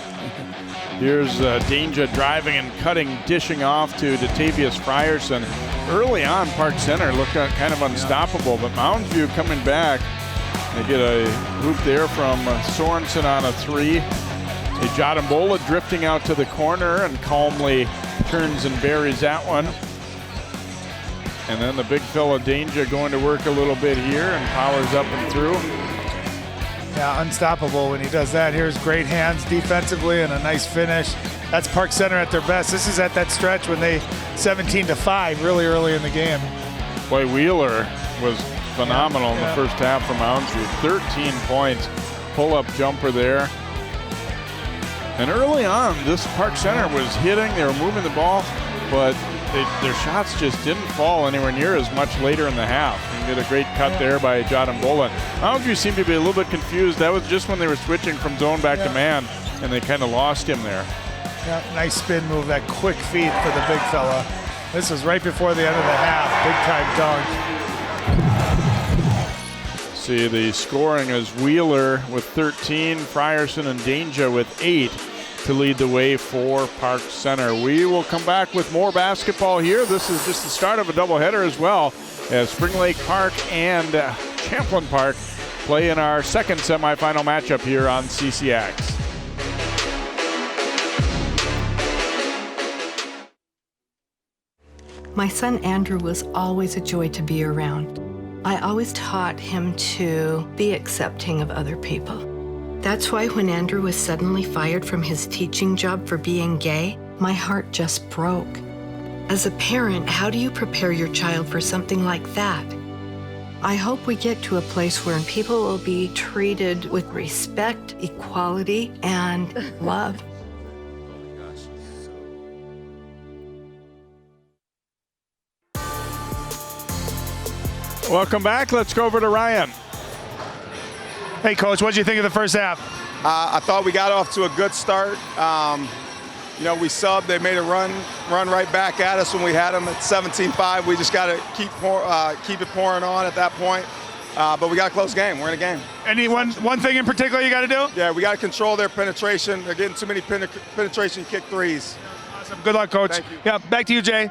Here's Danger driving and cutting, dishing off to Datavius Frierson. Early on, Park Center looked kind of unstoppable, but Mounds View coming back. They get a hoop there from Sorensen on a three. Jadambola drifting out to the corner and calmly turns and buries that one. And then the big fella Danger going to work a little bit here and powers up and through. Yeah, unstoppable when he does that. Here's great hands defensively and a nice finish. That's Park Center at their best. This is at that stretch when they 17-5 really early in the game. Boy, Wheeler was phenomenal in the first half for Mounds View. 13 points, pull-up jumper there. And early on, this Park Center was hitting. They were moving the ball, but their shots just didn't fall anywhere near as much later in the half. And did a great cut there by Jadambola. Mounds View seemed to be a little bit confused. That was just when they were switching from zone back to man, and they kind of lost him there. Yeah, nice spin move, that quick feet for the big fella. This was right before the end of the half. Big time dunk. See the scoring as Wheeler with 13, Frierson and Danger with 8 to lead the way for Park Center. We will come back with more basketball here. This is just the start of a doubleheader as well, as Spring Lake Park and Champlain Park play in our second semifinal matchup here on CCX. My son Andrew was always a joy to be around. I always taught him to be accepting of other people. That's why when Andrew was suddenly fired from his teaching job for being gay, my heart just broke. As a parent, how do you prepare your child for something like that? I hope we get to a place where people will be treated with respect, equality, and love. Welcome back. Let's go over to Ryan. Hey, Coach, what did you think of the first half? I thought we got off to a good start. We subbed. They made a run right back at us when we had them at 17-5. We just got to keep it pouring on at that point. But we got a close game. We're in a game. Any one thing in particular you got to do? Yeah, we got to control their penetration. They're getting too many penetration kick threes. Awesome. Good luck, Coach. Thank you. Yeah, back to you, Jay.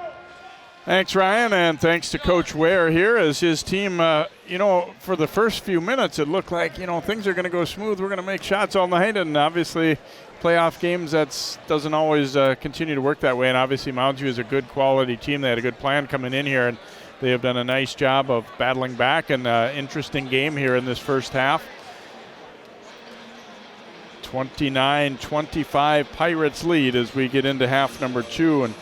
Thanks, Ryan, and thanks to Coach Ware here as his team, for the first few minutes it looked like, things are going to go smooth. We're going to make shots all night, and obviously playoff games, that doesn't always continue to work that way, and obviously Mounds View is a good quality team. They had a good plan coming in here, and they have done a nice job of battling back, and interesting game here in this first half. 29-25 Pirates lead as we get into half number 2, and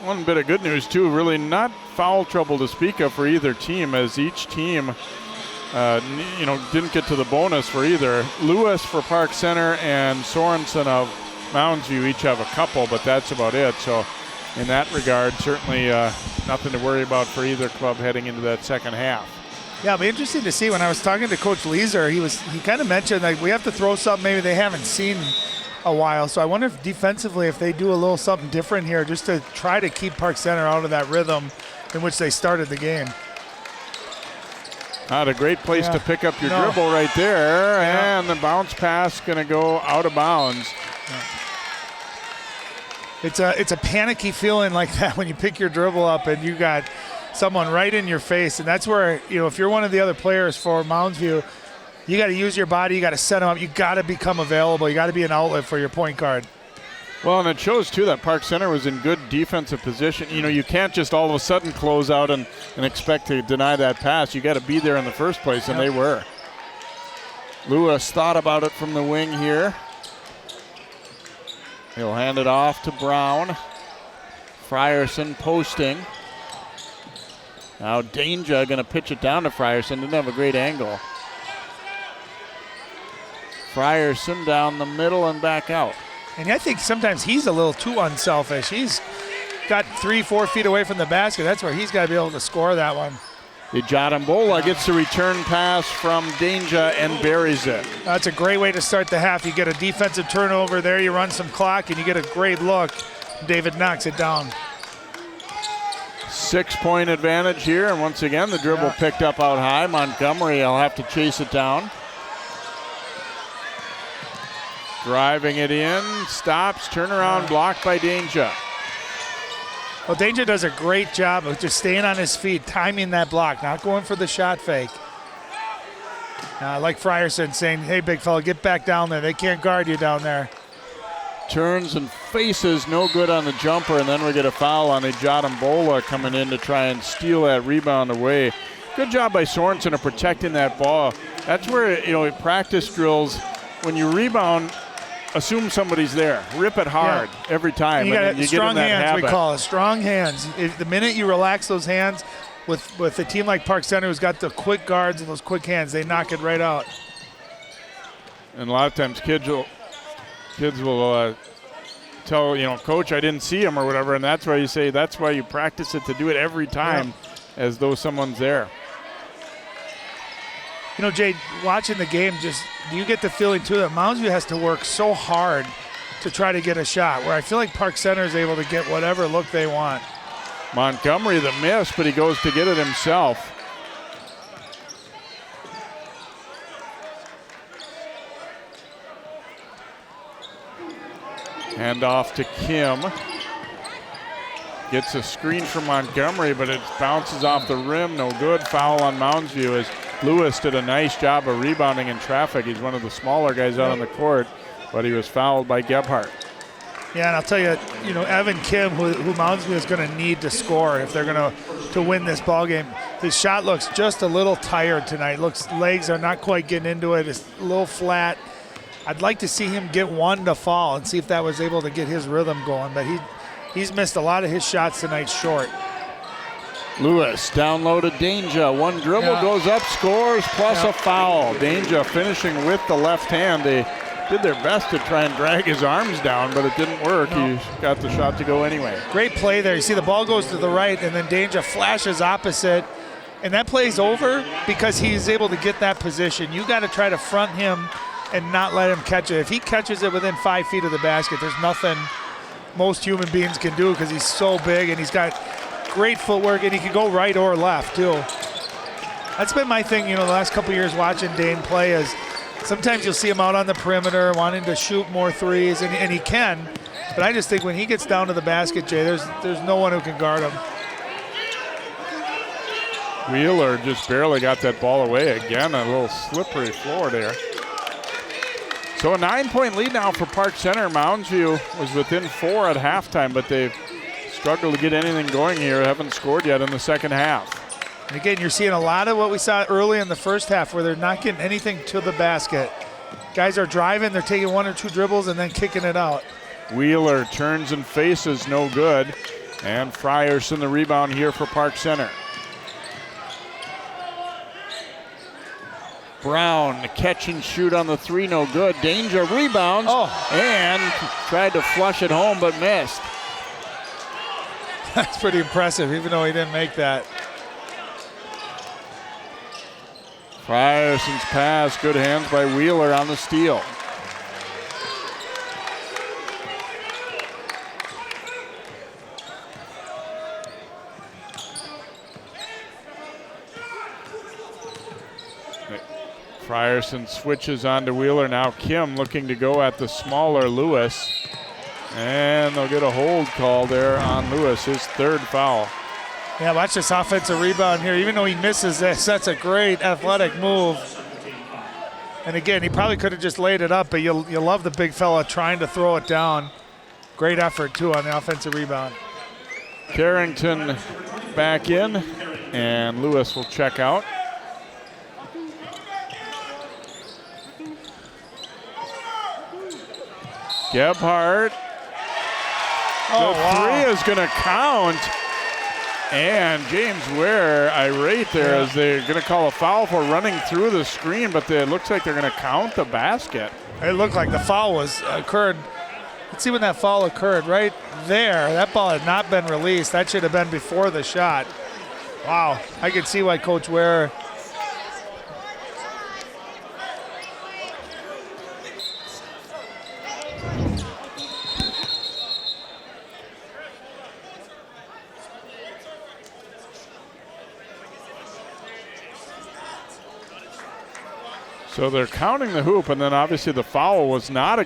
one bit of good news, too, really not foul trouble to speak of for either team, as each team, didn't get to the bonus for either. Lewis for Park Center and Sorensen of Mounds View each have a couple, but that's about it. So in that regard, certainly nothing to worry about for either club heading into that second half. Yeah, it'll be interesting to see. When I was talking to Coach Leeser, he kind of mentioned, like, we have to throw something maybe they haven't seen a while. So I wonder if defensively, if they do a little something different here just to try to keep Park Center out of that rhythm in which they started the game. Not a great place to pick up your dribble right there, and the bounce pass going to go out of bounds. It's a panicky feeling like that when you pick your dribble up and you got someone right in your face, and that's where, if you're one of the other players for Mounds View, you got to use your body, you got to set them up, you got to become available, you got to be an outlet for your point guard. Well, and it shows, too, that Park Center was in good defensive position. You can't just all of a sudden close out and expect to deny that pass. You got to be there in the first place, and they were. Lewis thought about it from the wing here. He'll hand it off to Brown. Frierson posting. Now Danger going to pitch it down to Frierson. Didn't have a great angle. Frierson down the middle and back out. And I think sometimes he's a little too unselfish. He's got 3-4 feet away from the basket. That's where he's got to be able to score that one. Ijadambola gets the return pass from Danger and buries it. That's a great way to start the half. You get a defensive turnover there, you run some clock, and you get a great look. David knocks it down. 6-point advantage here, and once again the dribble picked up out high. Montgomery will have to chase it down. Driving it in, stops, turnaround, blocked by Danger. Well, Danger does a great job of just staying on his feet, timing that block, not going for the shot fake. Like Frierson saying, hey, big fella, get back down there. They can't guard you down there. Turns and faces, no good on the jumper, and then we get a foul on Ijadambola coming in to try and steal that rebound away. Good job by Sorensen of protecting that ball. That's where, practice drills, when you rebound, assume somebody's there. Rip it hard every time. And you strong get in that hands, habit. we call it. Strong hands. If the minute you relax those hands with a team like Park Center who's got the quick guards and those quick hands, they knock it right out. And a lot of times kids will tell, coach, I didn't see him or whatever, and that's why you say that's why you practice it to do it every time as though someone's there. Jay, watching the game, do you get the feeling, too, that Mounds View has to work so hard to try to get a shot, where I feel like Park Center is able to get whatever look they want. Montgomery the miss, but he goes to get it himself. Hand off to Kim. Gets a screen from Montgomery, but it bounces off the rim. No good. Foul on Mounds View as Lewis did a nice job of rebounding in traffic. He's one of the smaller guys out on the court, but he was fouled by Gebhardt. Yeah, and I'll tell you, Evan Kim, who Mounds View is going to need to score if they're going to win this ball game. His shot looks just a little tired tonight. Legs are not quite getting into it. It's a little flat. I'd like to see him get one to fall and see if that was able to get his rhythm going, but he's missed a lot of his shots tonight short. Lewis down low to Danger. One dribble goes up, scores, plus a foul. Danger finishing with the left hand. They did their best to try and drag his arms down, but it didn't work. He got the shot to go anyway. Great play there. You see the ball goes to the right, and then Danger flashes opposite, and that play's over because he's able to get that position. You got to try to front him and not let him catch it. If he catches it within 5 feet of the basket, there's nothing most human beings can do because he's so big and he's got great footwork, and he can go right or left too. That's been my thing, the last couple of years watching Dane play is sometimes you'll see him out on the perimeter wanting to shoot more threes, and he can, but I just think when he gets down to the basket, Jay, there's no one who can guard him. Wheeler just barely got that ball away again. A little slippery floor there. So a 9-point lead now for Park Center. Mounds View was within 4 at halftime, but they've struggled to get anything going here. Haven't scored yet in the second half. And again, you're seeing a lot of what we saw early in the first half where they're not getting anything to the basket. Guys are driving, they're taking 1 or 2 dribbles and then kicking it out. Wheeler turns and faces, no good. And Frierson the rebound here for Park Center. Brown, the catch and shoot on the 3, no good. Danger rebounds and tried to flush it home but missed. That's pretty impressive, even though he didn't make that. Frierson's pass, good hands by Wheeler on the steal. Frierson switches on to Wheeler. Now Kim looking to go at the smaller Lewis. And they'll get a hold call there on Lewis, his 3rd foul. Yeah, watch this offensive rebound here. Even though he misses this, that's a great athletic move. And again, he probably could have just laid it up, but you love the big fella trying to throw it down. Great effort, too, on the offensive rebound. Carrington back in, and Lewis will check out. Gebhardt. The 3 is going to count. And James Ware irate there as they're going to call a foul for running through the screen, but it looks like they're going to count the basket. It looked like the foul occurred. Let's see when that foul occurred. Right there. That ball had not been released. That should have been before the shot. Wow. I can see why Coach Ware. So they're counting the hoop, and then obviously the foul was not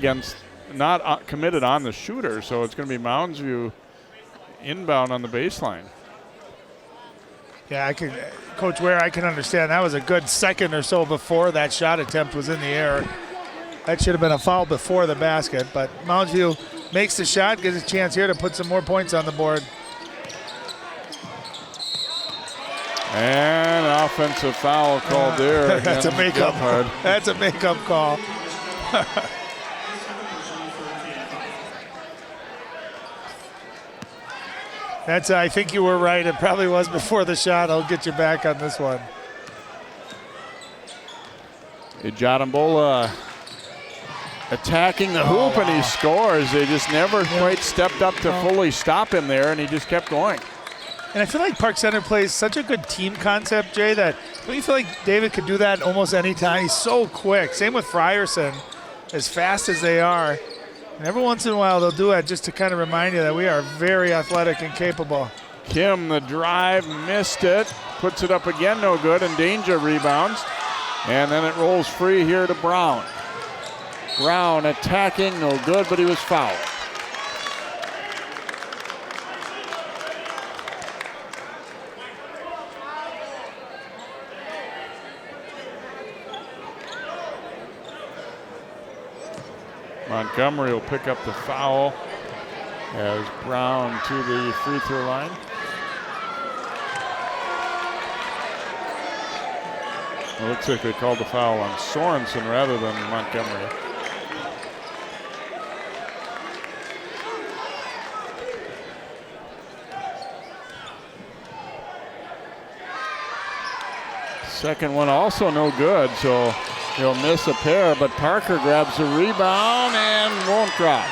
committed on the shooter, so it's going to be Mounds View inbound on the baseline. Yeah, Coach Ware, I can understand. That was a good second or so before that shot attempt was in the air. That should have been a foul before the basket, but Mounds View makes the shot, gets a chance here to put some more points on the board. And an offensive foul called there. That's a makeup. That's a makeup call. I think you were right. It probably was before the shot. I'll get you back on this one. Ijadambola attacking the hoop, and he scores. They just never quite stepped up to fully stop him there, and he just kept going. And I feel like Park Center plays such a good team concept, Jay, that don't you feel like David could do that almost any time? He's so quick. Same with Frierson, as fast as they are. And every once in a while they'll do it just to kind of remind you that we are very athletic and capable. Kim, the drive, missed it. Puts it up again, no good, and Danger rebounds. And then it rolls free here to Brown. Brown attacking, no good, but he was fouled. Montgomery will pick up the foul as Brown to the free throw line. It looks like they called the foul on Sorensen rather than Montgomery. Second one also no good, so he'll miss a pair, but Parker grabs the rebound and won't drop.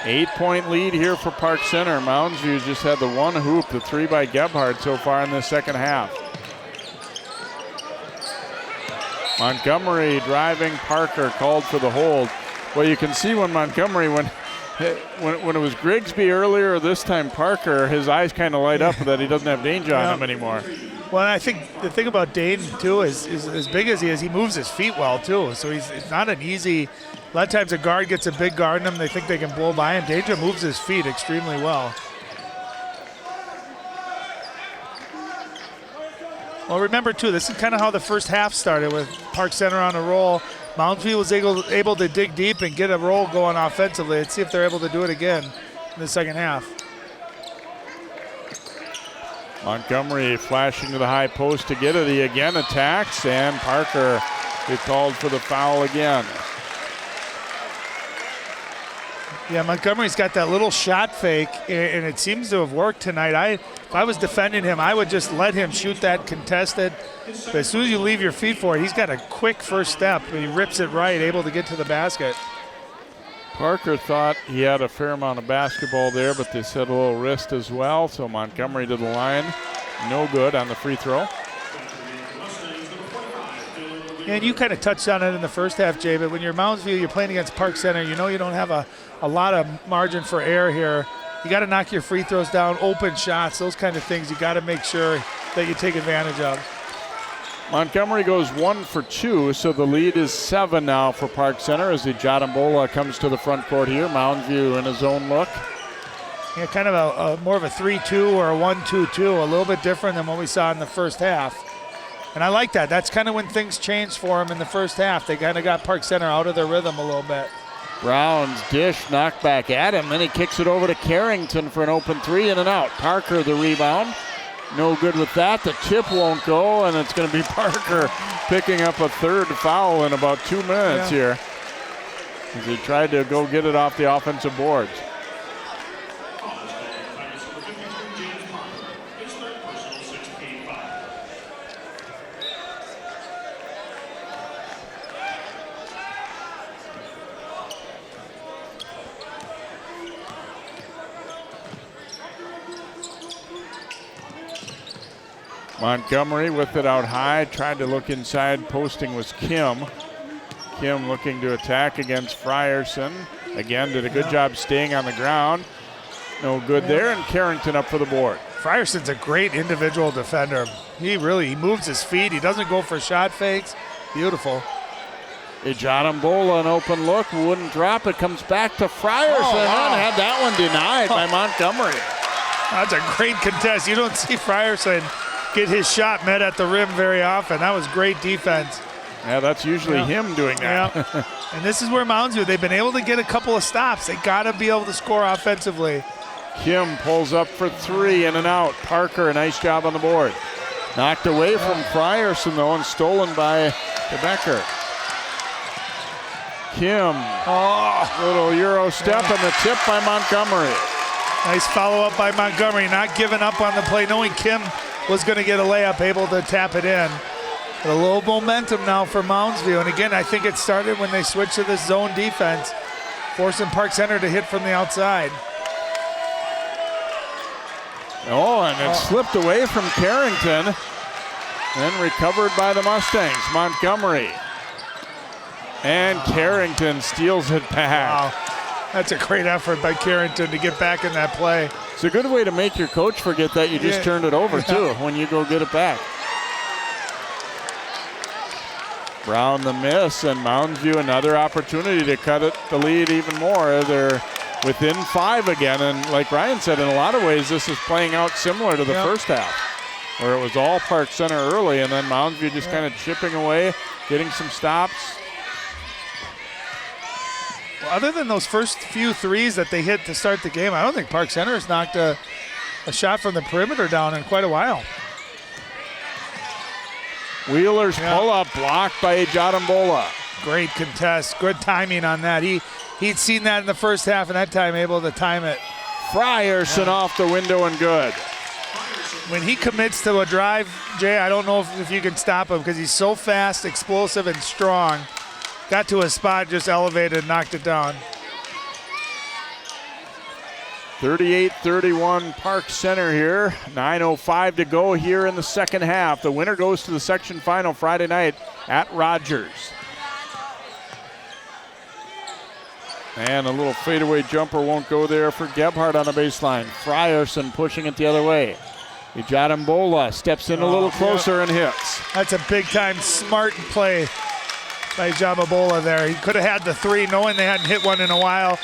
Eight-point lead here for Park Center. Mounds View just had the one hoop, the 3 by Gebhardt so far in the second half. Montgomery driving, Parker called for the hold. Well, you can see when Montgomery, when it was Grigsby earlier, this time Parker, his eyes kind of light up that he doesn't have Danger on him anymore. Well, I think the thing about Dayton, too, is as big as he moves his feet well, too. So it's not an easy – a lot of times a guard gets a big guard in him. They think they can blow by him. Danger moves his feet extremely well. Well, remember, too, this is kind of how the first half started with Park Center on a roll. Moundsview was able to dig deep and get a roll going offensively. Let's see if they're able to do it again in the second half. Montgomery flashing to the high post to get it. He again attacks, and Parker is called for the foul again. Yeah, Montgomery's got that little shot fake, and it seems to have worked tonight. If I was defending him, I would just let him shoot that contested. But as soon as you leave your feet for it, he's got a quick first step. He rips it right, able to get to the basket. Parker thought he had a fair amount of basketball there, but they said a little wrist as well. So Montgomery to the line. No good on the free throw. And you kind of touched on it in the first half, Jay, but when you're Moundsview, you're playing against Park Center, you know you don't have a lot of margin for error here. You got to knock your free throws down, open shots, those kind of things you got to make sure that you take advantage of. Montgomery goes 1 for 2, so the lead is 7 now for Park Center as the Jadambola comes to the front court here. Moundsview in his own look. Yeah, kind of a more of a 3-2 or a 1-2-2, a little bit different than what we saw in the first half. And I like that. That's kind of when things changed for him in the first half. They kind of got Park Center out of their rhythm a little bit. Brown's dish knocked back at him, then he kicks it over to Carrington for an open three, in and out. Parker the rebound. No good with that. The tip won't go, and it's going to be Parker picking up a third foul in about 2 minutes here as he tried to go get it off the offensive boards. Montgomery with it out high, tried to look inside, posting was Kim. Kim looking to attack against Frierson. Again, did a good job staying on the ground. No good there, and Carrington up for the board. Frierson's a great individual defender. He moves his feet. He doesn't go for shot fakes. Beautiful. Jadambola, an open look, wouldn't drop it, comes back to Frierson, and had that one denied by Montgomery. That's a great contest. You don't see Frierson get his shot met at the rim very often. That was great defense. Yeah, that's usually him doing that. Yeah. And this is where Moundsview, they've been able to get a couple of stops. They got to be able to score offensively. Kim pulls up for three, in and out. Parker, a nice job on the board. Knocked away from Frierson, though, and stolen by Becker. Kim, little Euro step, and the tip by Montgomery. Nice follow-up by Montgomery, not giving up on the play, knowing Kim was going to get a layup, able to tap it in. A little momentum now for Moundsview. And again, I think it started when they switched to this zone defense, forcing Park Center to hit from the outside. And it slipped away from Carrington, then recovered by the Mustangs. Montgomery. And Carrington steals it back. Wow. That's a great effort by Carrington to get back in that play. It's a good way to make your coach forget that you just turned it over, too, when you go get it back. Brown the miss, and Moundsview another opportunity to cut the lead even more. They're within 5 again, and like Ryan said, in a lot of ways, this is playing out similar to the first half, where it was all Park Center early, and then Moundsview just kind of chipping away, getting some stops. Well, other than those first few threes that they hit to start the game, I don't think Park Center has knocked a shot from the perimeter down in quite a while. Wheeler's pull-up blocked by Jadambola. Great contest. Good timing on that. He'd seen that in the first half, and that time able to time it. Frierson off the window and good. When he commits to a drive, Jay, I don't know if you can stop him because he's so fast, explosive, and strong. Got to a spot, just elevated, and knocked it down. 38-31 Park Center here. 9:05 to go here in the second half. The winner goes to the section final Friday night at Rogers. And a little fadeaway jumper won't go there for Gebhardt on the baseline. Frierson pushing it the other way. Ijadambola steps in a little closer and hits. That's a big-time smart play by Ijadambola there. He could have had the 3, knowing they hadn't hit one in a while.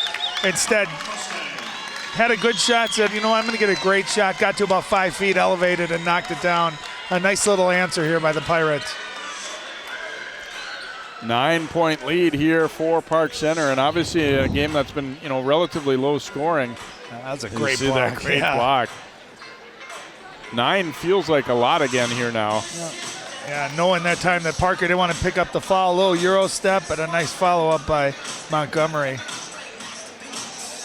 Instead, had a good shot, said, you know, I'm going to get a great shot. Got to about 5 feet, elevated, and knocked it down. A nice little answer here by the Pirates. 9-point lead here for Park Center, and obviously a game that's been, you know, relatively low scoring. That's a You great see block. that great block. 9 feels like a lot again here now. Yeah, knowing that time that Parker didn't want to pick up the foul, a little Euro step, but a nice follow-up by Montgomery.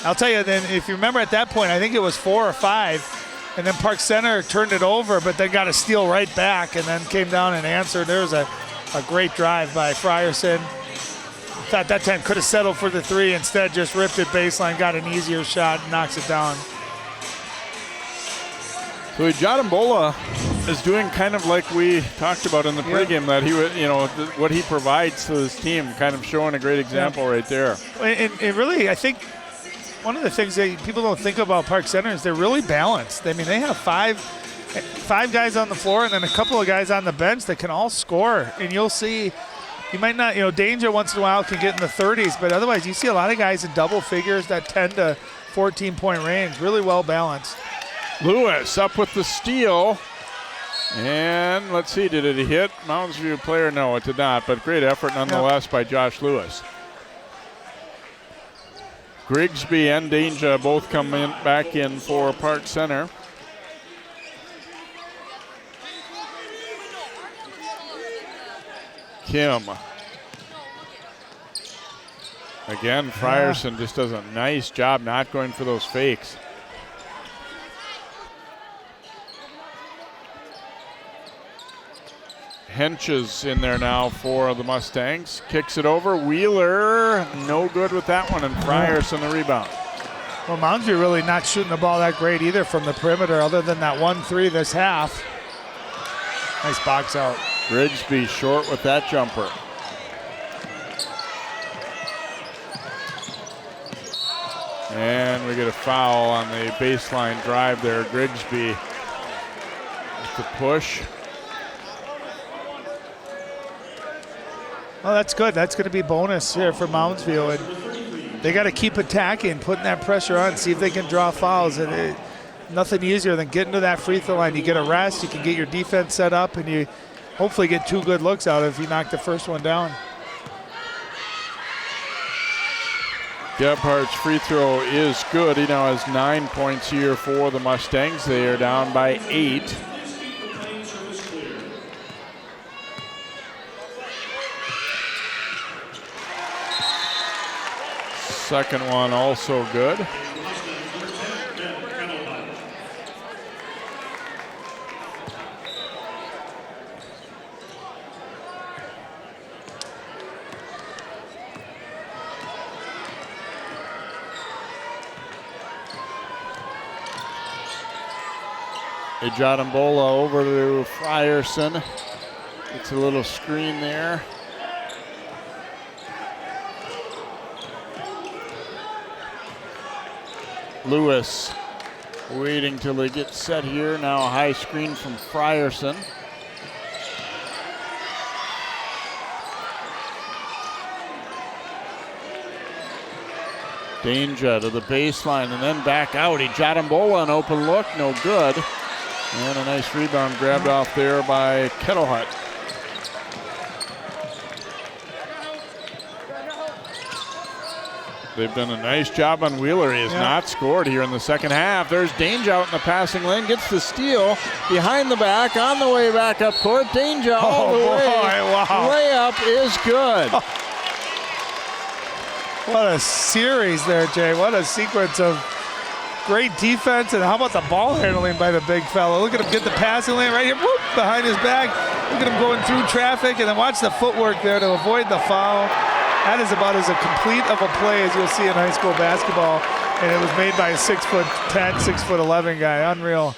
I'll tell you then, if you remember at that point, I think it was 4 or 5, and then Park Center turned it over, but then got a steal right back and then came down and answered. There was a great drive by Frierson. Thought that time could have settled for the 3, instead just ripped it baseline, got an easier shot, and knocks it down. So Ijadambola is doing kind of like we talked about in the pregame, that he would, you know, what he provides to his team, kind of showing a great example right there. And really, I think one of the things that people don't think about Park Center is they're really balanced. I mean, they have five guys on the floor and then a couple of guys on the bench that can all score. And you'll see, you might not, you know, Danger once in a while can get in the 30s, but otherwise you see a lot of guys in double figures, that 10 to 14-point range, really well balanced. Lewis up with the steal. And let's see, did it hit Mounds View player? No, it did not, but great effort nonetheless by Josh Lewis. Grigsby and Danger both come in back in for Park Center. Kim. Again, Frierson just does a nice job not going for those fakes. Henches in there now for the Mustangs. Kicks it over. Wheeler, no good with that one, and Frierson the rebound. Well, Moundsview really not shooting the ball that great either from the perimeter, other than that 1-3 this half. Nice box out. Grigsby short with that jumper. And we get a foul on the baseline drive there. Grigsby with the push. Well, that's good. That's going to be bonus here for Moundsview. And they got to keep attacking, putting that pressure on, see if they can draw fouls. And nothing easier than getting to that free throw line. You get a rest, you can get your defense set up, and you hopefully get 2 good looks out if you knock the first one down. Gebhardt's free throw is good. He now has 9 points here for the Mustangs. They are down by 8. Second one also good. Ijadambola over to Frierson. It's a little screen there. Lewis waiting till they get set here. Now a high screen from Frierson. Danger to the baseline and then back out. Ijadambola, an open look, no good. And a nice rebound grabbed off there by Kettlehut. They've done a nice job on Wheeler. He has not scored here in the second half. There's Danger out in the passing lane. Gets the steal behind the back on the way back up court. Danger all the way. Wow. Layup is good. What a series there, Jay. What a sequence of great defense. And how about the ball handling by the big fella? Look at him get the passing lane right here, whoop, behind his back. Look at him going through traffic, and then watch the footwork there to avoid the foul. That is about as complete of a play as you'll see in high school basketball. And it was made by a 6'10", 6'11" guy. Unreal.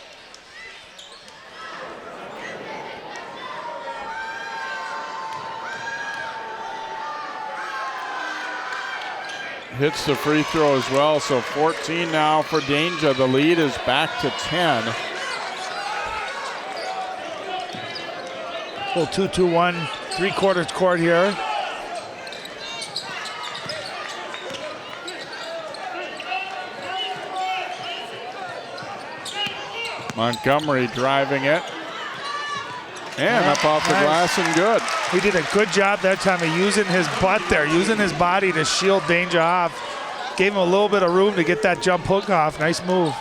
Hits the free throw as well, so 14 now for Danger. The lead is back to 10. Little 2-2-1, 3/4 court here. Montgomery driving it. And up off the glass and good. He did a good job that time of using his butt there, using his body to shield danger off. Gave him a little bit of room to get that jump hook off. Nice move.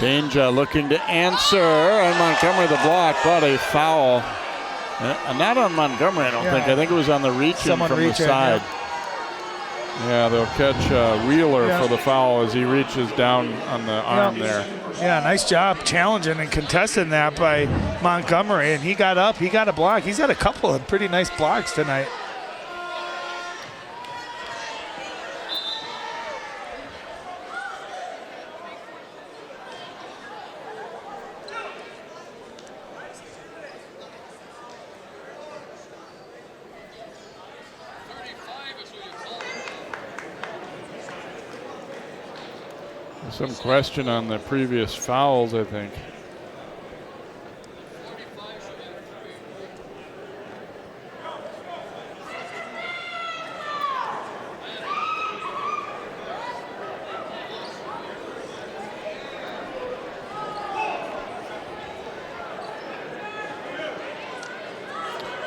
Danger looking to answer, and Montgomery the block, but a foul. Not on Montgomery, I don't think. I think it was on the reaching from the side. Yeah, they'll catch Wheeler for the foul as he reaches down on the arm there. Yeah, nice job challenging and contesting that by Montgomery, and he got up, he got a block. He's got a couple of pretty nice blocks tonight. Some question on the previous fouls, I think.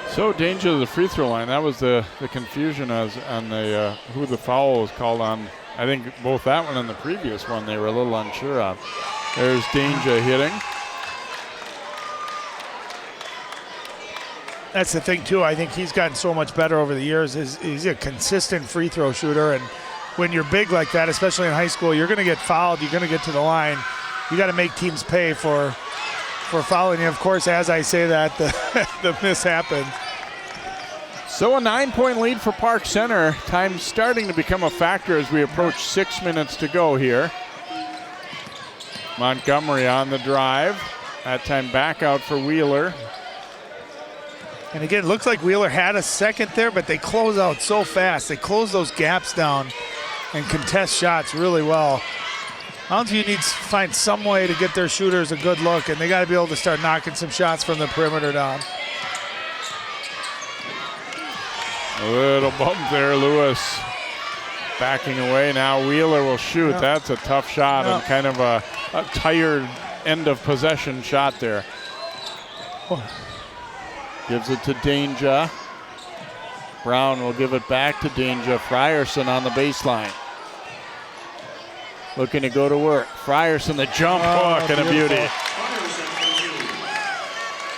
So danger to the free throw line. That was the confusion as on the who the foul was called on. I think both that one and the previous one they were a little unsure of. There's danger hitting. That's the thing too. I think he's gotten so much better over the years. He's a consistent free throw shooter, and when you're big like that, especially in high school, you're going to get fouled. You're going to get to the line. You got to make teams pay for fouling you. Of course, as I say that, the miss happened. So a 9-point lead for Park Center. Time starting to become a factor as we approach 6 minutes to go here. Montgomery on the drive. That time back out for Wheeler. And again, it looks like Wheeler had a second there, but they close out so fast. They close those gaps down and contest shots really well. Mounds View needs to find some way to get their shooters a good look, and they got to be able to start knocking some shots from the perimeter down. A little bump there, Lewis backing away. Now Wheeler will shoot. Yeah. That's a tough shot and kind of a tired end of possession shot there. Gives it to Danger. Brown will give it back to Danger. Frierson on the baseline. Looking to go to work. Frierson, the jump hook and a beauty.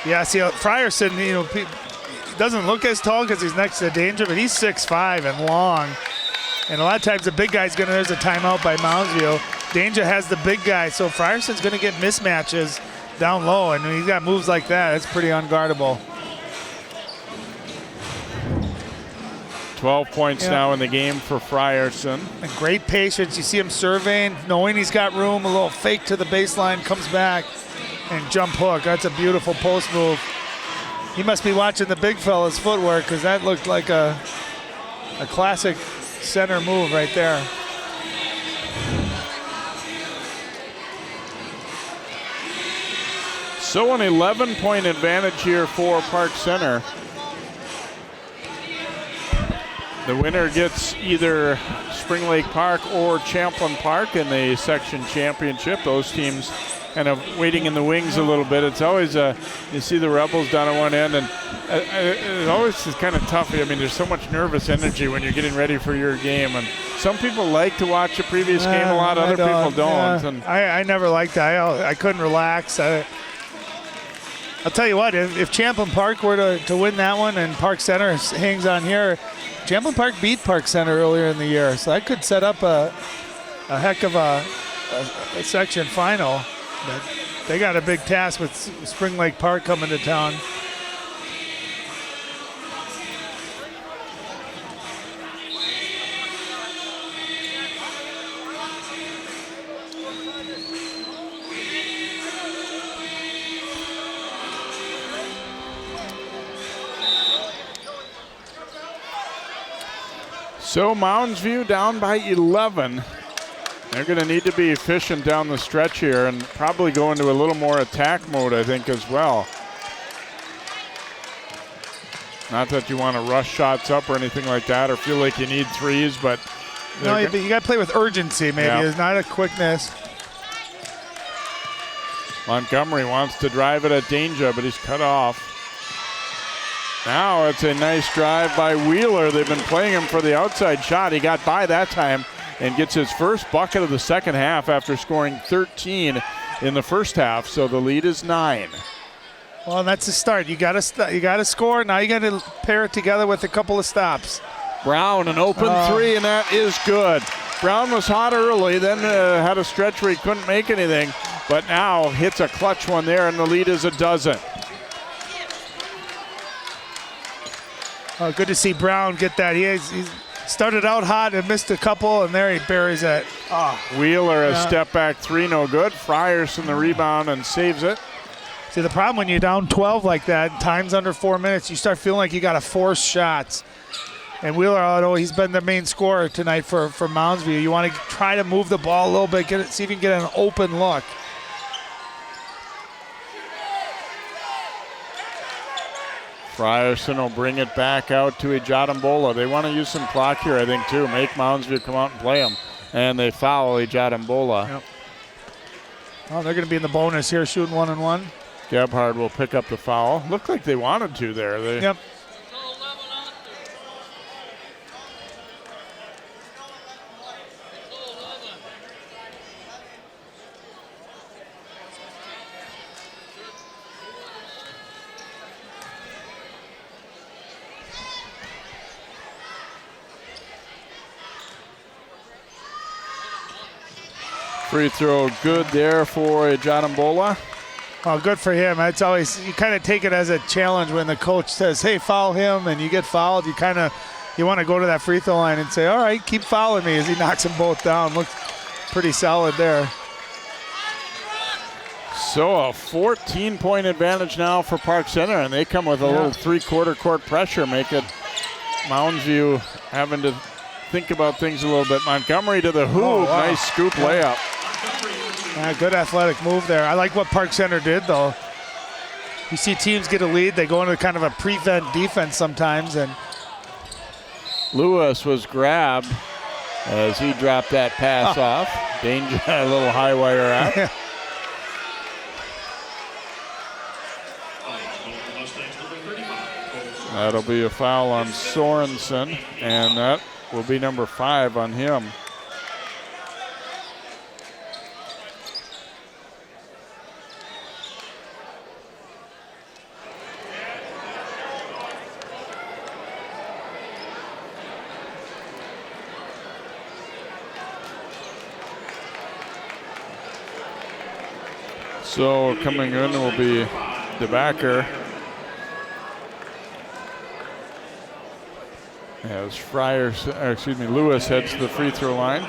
Yeah, see, Frierson, doesn't look as tall because he's next to Danger, but he's 6'5" and long. And a lot of times the big guy's there's a timeout by Mounds View. Danger has the big guy, so Frierson's going to get mismatches down low, and when he's got moves like that, it's pretty unguardable. 12 points now in the game for Frierson. And great patience. You see him surveying, knowing he's got room, a little fake to the baseline, comes back, and jump hook. That's a beautiful post move. He must be watching the big fella's footwork because that looked like a classic center move right there. So an 11-point advantage here for Park Center. The winner gets either Spring Lake Park or Champlin Park in the section championship. Those teams kind of waiting in the wings a little bit. It's always you see the Rebels down at one end, and it always is kind of tough. I mean, there's so much nervous energy when you're getting ready for your game, and some people like to watch the previous game a lot, other people don't. Yeah. And I never liked that. I couldn't relax. I'll tell you what, if Champlin Park were to win that one and Park Center hangs on here, Champlin Park beat Park Center earlier in the year, so that could set up a heck of a section final. But they got a big task with Spring Lake Park coming to town. so Mounds View down by 11. They're going to need to be efficient down the stretch here and probably go into a little more attack mode, I think, as well. Not that you want to rush shots up or anything like that or feel like you need threes, but no, you got to play with urgency, maybe. Yeah. It's not a quickness. Montgomery wants to drive it at Danger, but he's cut off. Now it's a nice drive by Wheeler. They've been playing him for the outside shot. He got by that time and gets his first bucket of the second half after scoring 13 in the first half. So the lead is 9. Well, that's a start. You got to score. Now you got to pair it together with a couple of stops. Brown, an open three, and that is good. Brown was hot early, then had a stretch where he couldn't make anything, but now hits a clutch one there, and the lead is 12. Oh, good to see Brown get that. He's started out hot and missed a couple, and there he buries it. Oh. Wheeler, a step back three, no good. Frierson the rebound and saves it. See, the problem when you're down 12 like that, time's under 4 minutes, you start feeling like you got to force shots. And Wheeler, although he's been the main scorer tonight for Moundsview, you want to try to move the ball a little bit, see if you can get an open look. Frierson will bring it back out to Ejadambola. They want to use some clock here, I think, too. Make Moundsview come out and play them. And they foul Ejadambola. Yep. Oh, they're going to be in the bonus here, shooting 1-on-1. Gebhard will pick up the foul. Looked like they wanted to there. Yep. Free throw good there for Ejadambola. Oh, good for him. That's always, you kind of take it as a challenge when the coach says, hey, foul him, and you get fouled. You want to go to that free throw line and say, all right, keep fouling me, as he knocks them both down. Looks pretty solid there. So a 14-point advantage now for Park Center, and they come with a little three-quarter court pressure, make it Moundsview having to think about things a little bit. Montgomery to the hoop. Oh, wow. Nice scoop layup. Yeah, good athletic move there. I like what Park Center did, though. You see teams get a lead, they go into kind of a prevent defense sometimes. And Lewis was grabbed as he dropped that pass off. Danger, a little high wire out. That'll be a foul on Sorensen, and that will be number 5 on him. So coming in will be DeBacker. As Lewis heads to the free throw line.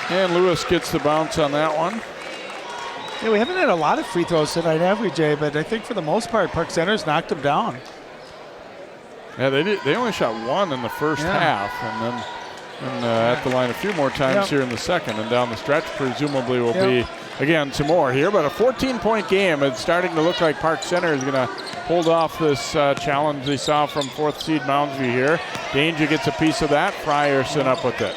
And Lewis gets the bounce on that one. Yeah, we haven't had a lot of free throws tonight, have we, Jay? But I think for the most part, Park Center's knocked them down. Yeah, they only shot 1 in the first half, and then at the line a few more times here in the second, and down the stretch presumably will be, again, some more here. But a 14-point game. It's starting to look like Park Center is going to hold off this challenge they saw from 4th seed Moundsview here. Danger gets a piece of that. Frierson up with it.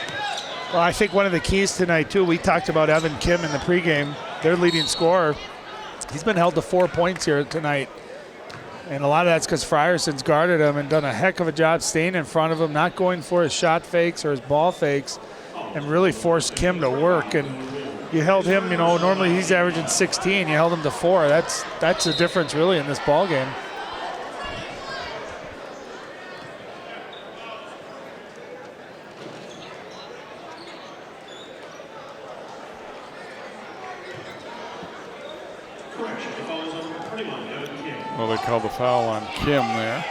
Well, I think one of the keys tonight, too, we talked about Evan Kim in the pregame, their leading scorer. He's been held to 4 points here tonight. And a lot of that's because Frierson's guarded him and done a heck of a job staying in front of him, not going for his shot fakes or his ball fakes, and really forced Kim to work. And you held him, normally he's averaging 16. You held him to 4. That's the difference really in this ball game. Well, they call the foul on Kim there.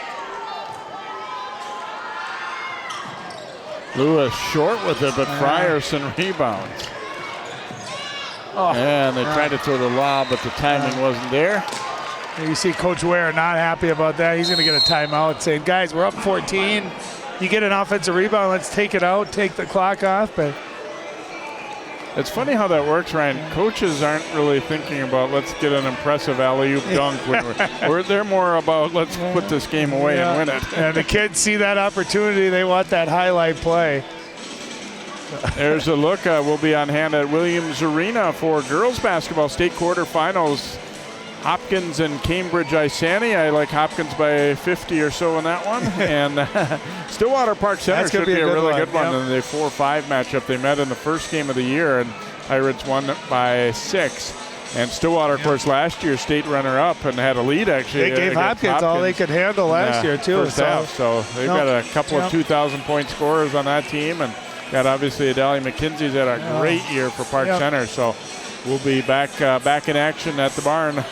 Lewis short with it, but Frierson rebounds. And they tried to throw the lob, but the timing wasn't there. You see Coach Ware not happy about that. He's going to get a timeout saying, guys, we're up 14. You get an offensive rebound, let's take it out, take the clock off. But it's funny how that works, Ryan. Coaches aren't really thinking about let's get an impressive alley-oop dunk. When they're more about let's put this game away and win it. And the kids see that opportunity. They want that highlight play. There's a look. We'll be on hand at Williams Arena for girls basketball state quarterfinals. Hopkins and Cambridge Isani. I like Hopkins by 50 or so in that one. And Stillwater Park Center should be a really good one in the 4-5 matchup. They met in the first game of the year, and Pirates won by 6. And Stillwater, of course, last year state runner-up and had a lead, actually. They gave Hopkins all they could handle last year, too. First half. So they've got a couple of 2,000-point scorers on that team. And got obviously Adalia McKenzie's had a great year for Park Center. So we'll be back in action at the barn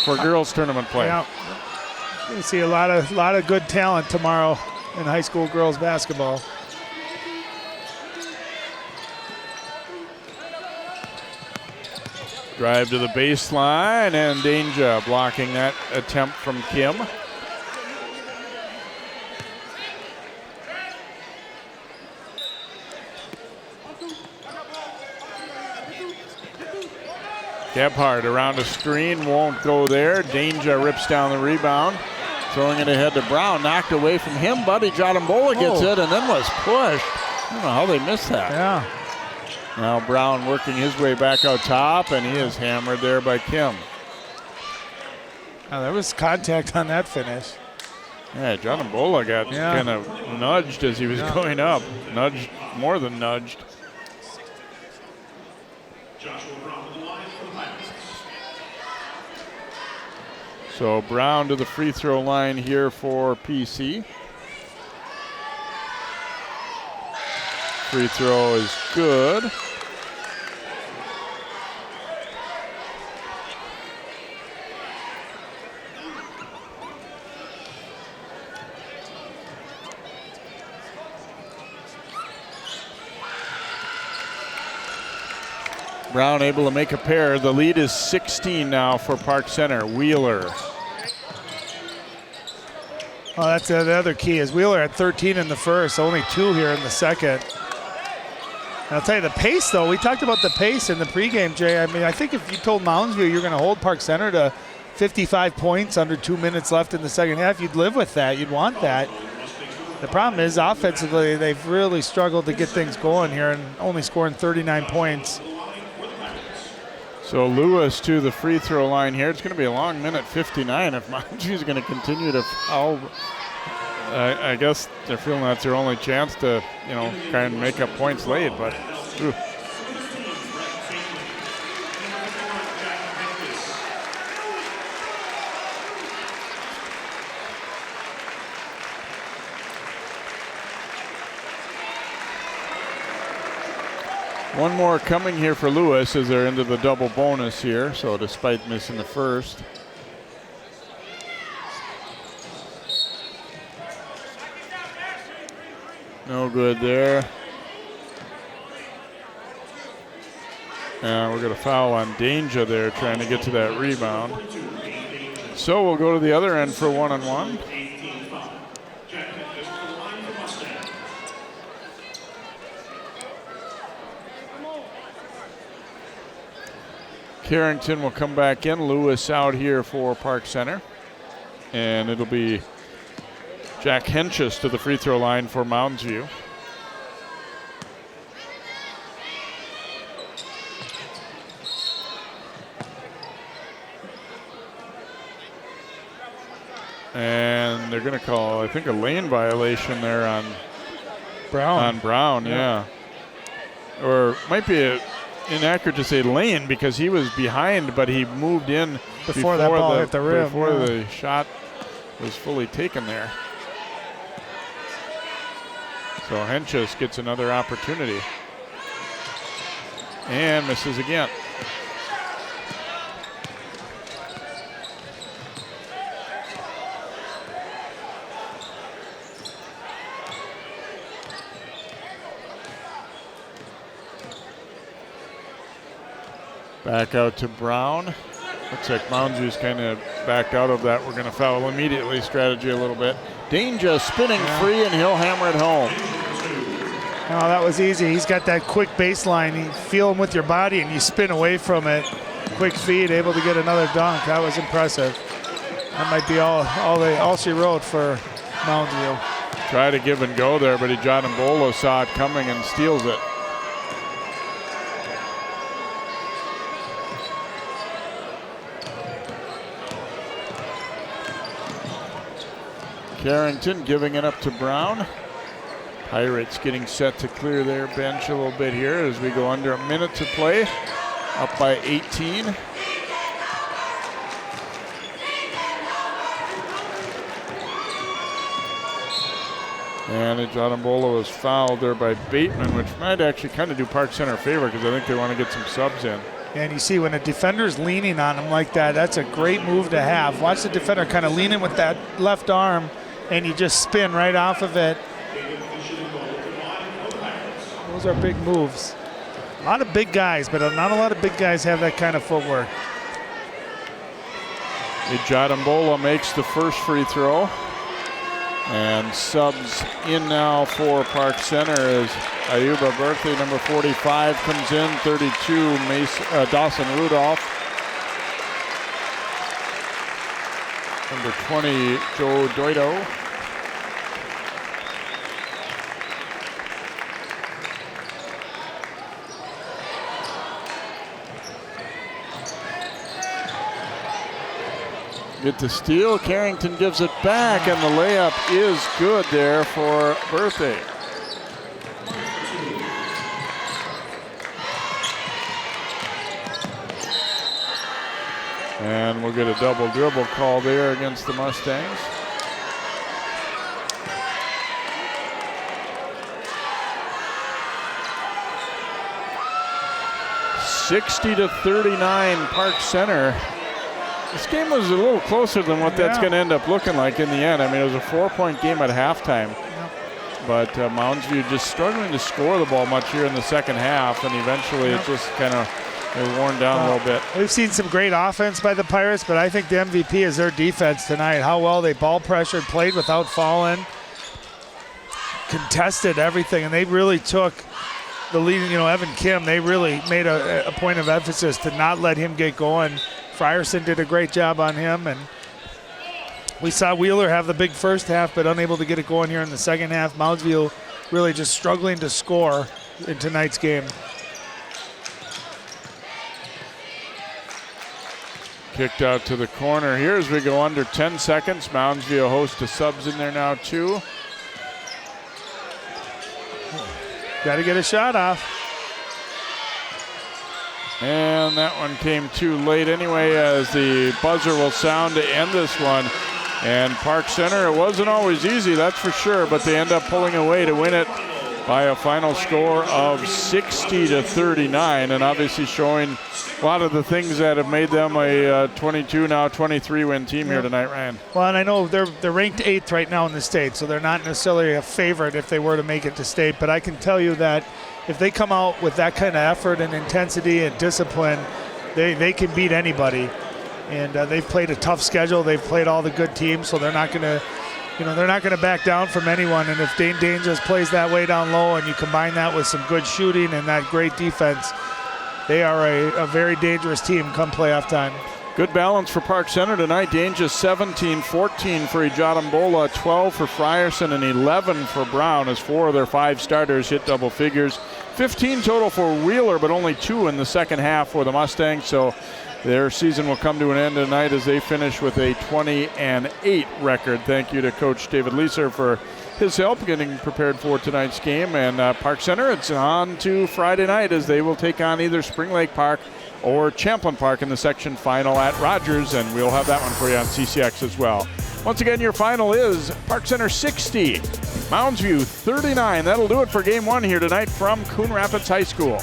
for girls tournament play. Yeah. You see a lot of good talent tomorrow in high school girls basketball. Drive to the baseline, and Danger blocking that attempt from Kim. Gebhardt around the screen, won't go there. Danger rips down the rebound. Throwing it ahead to Brown, knocked away from him. Buddy Jadambola gets it and then was pushed. I don't know how they missed that. Yeah. Now Brown working his way back out top, and he is hammered there by Kim. Oh, there was contact on that finish. Yeah, Jadambola got kind of nudged as he was going up. Nudged, more than nudged. So Brown to the free throw line here for PC. Free throw is good. Brown able to make a pair. The lead is 16 now for Park Center. Wheeler. Oh, that's the other key is Wheeler had 13 in the first, only 2 here in the second. And I'll tell you the pace, though. We talked about the pace in the pregame, Jay. I mean, I think if you told Moundsview you're going to hold Park Center to 55 points under 2 minutes left in the second half, you'd live with that. You'd want that. The problem is offensively, they've really struggled to get things going here and only scoring 39 points. So Lewis to the free throw line here. It's going to be a long minute 59 if Moundsview is going to continue to foul. I guess they're feeling that's their only chance to, try and make up points late, but. One more coming here for Lewis as they're into the double bonus here, so despite missing the first. No good there. And we're going to foul on Danger there, trying to get to that rebound. So we'll go to the other end for 1-on-1. Carrington will come back in. Lewis out here for Park Center. And it'll be Jack Henches to the free throw line for Moundsview. And they're going to call, I think, a lane violation there on Brown. Yeah. Or might be inaccurate to say lane because he was behind, but he moved in before that ball hit the rim. Before the shot was fully taken there. So Henches gets another opportunity. And misses again. Back out to Brown. Looks like Mounds kind of backed out of that. We're going to foul immediately strategy a little bit. Danger spinning free, and he'll hammer it home. Oh, that was easy. He's got that quick baseline. You feel him with your body, and you spin away from it. Quick feed, able to get another dunk. That was impressive. That might be all she wrote for Moundsville. Try to give and go there, but Gianambolo saw it coming and steals it. Carrington giving it up to Brown. Pirates getting set to clear their bench a little bit here as we go under a minute to play. Up by 18. And Gianambolo was fouled there by Bateman, which might actually kind of do Park Center a favor because I think they want to get some subs in. And you see when a defender's leaning on him like that, that's a great move to have. Watch the defender kind of lean in with that left arm, and you just spin right off of it. Those are big moves. A lot of big guys, but not a lot of big guys have that kind of footwork. Gianambolo makes the first free throw. And subs in now for Park Center as Ayuba Berkeley, number 45, comes in. 32, Dawson Rudolph. Number 20, Joe Doido. Get the steal. Carrington gives it back, and the layup is good there for Berthay. And we'll get a double dribble call there against the Mustangs. (60-39) Park Center. This game was a little closer than what that's going to end up looking like in the end. I mean, it was a 4-point game at halftime. But Moundsview just struggling to score the ball much here in the second half, and eventually it just kind of worn down a little bit. We've seen some great offense by the Pirates, but I think the MVP is their defense tonight. How well they ball pressured, played without falling, contested everything, and they really took the lead. Evan Kim, they really made a point of emphasis to not let him get going. Frierson did a great job on him, and we saw Wheeler have the big first half but unable to get it going here in the second half. Moundsville really just struggling to score in tonight's game. Kicked out to the corner here as we go under 10 seconds. Moundsville host to subs in there now too. Got to get a shot off. And that one came too late anyway, as the buzzer will sound to end this one. And Park Center, it wasn't always easy, that's for sure, but they end up pulling away to win it by a final score of 60-39, and obviously showing a lot of the things that have made them a 22, now 23 win team here tonight, Ryan. Well, and I know they're ranked 8th right now in the state, so they're not necessarily a favorite if they were to make it to state, but I can tell you that if they come out with that kind of effort and intensity and discipline, they can beat anybody. And they've played a tough schedule. They've played all the good teams, so they're not going to back down from anyone. And if Dane just plays that way down low, and you combine that with some good shooting and that great defense, they are a very dangerous team come playoff time. Good balance for Park Center tonight. Danger 17, 14 for Gianambolo, 12 for Frierson, and 11 for Brown as 4 of their 5 starters hit double figures. 15 total for Wheeler, but only 2 in the second half for the Mustangs. So their season will come to an end tonight as they finish with a 20-8 record. Thank you to Coach David Leeser for his help getting prepared for tonight's game. And Park Center, it's on to Friday night as they will take on either Spring Lake Park or Champlin Park in the section final at Rogers, and we'll have that one for you on CCX as well. Once again, your final is Park Center 60, Moundsview 39. That'll do it for game 1 here tonight from Coon Rapids High School.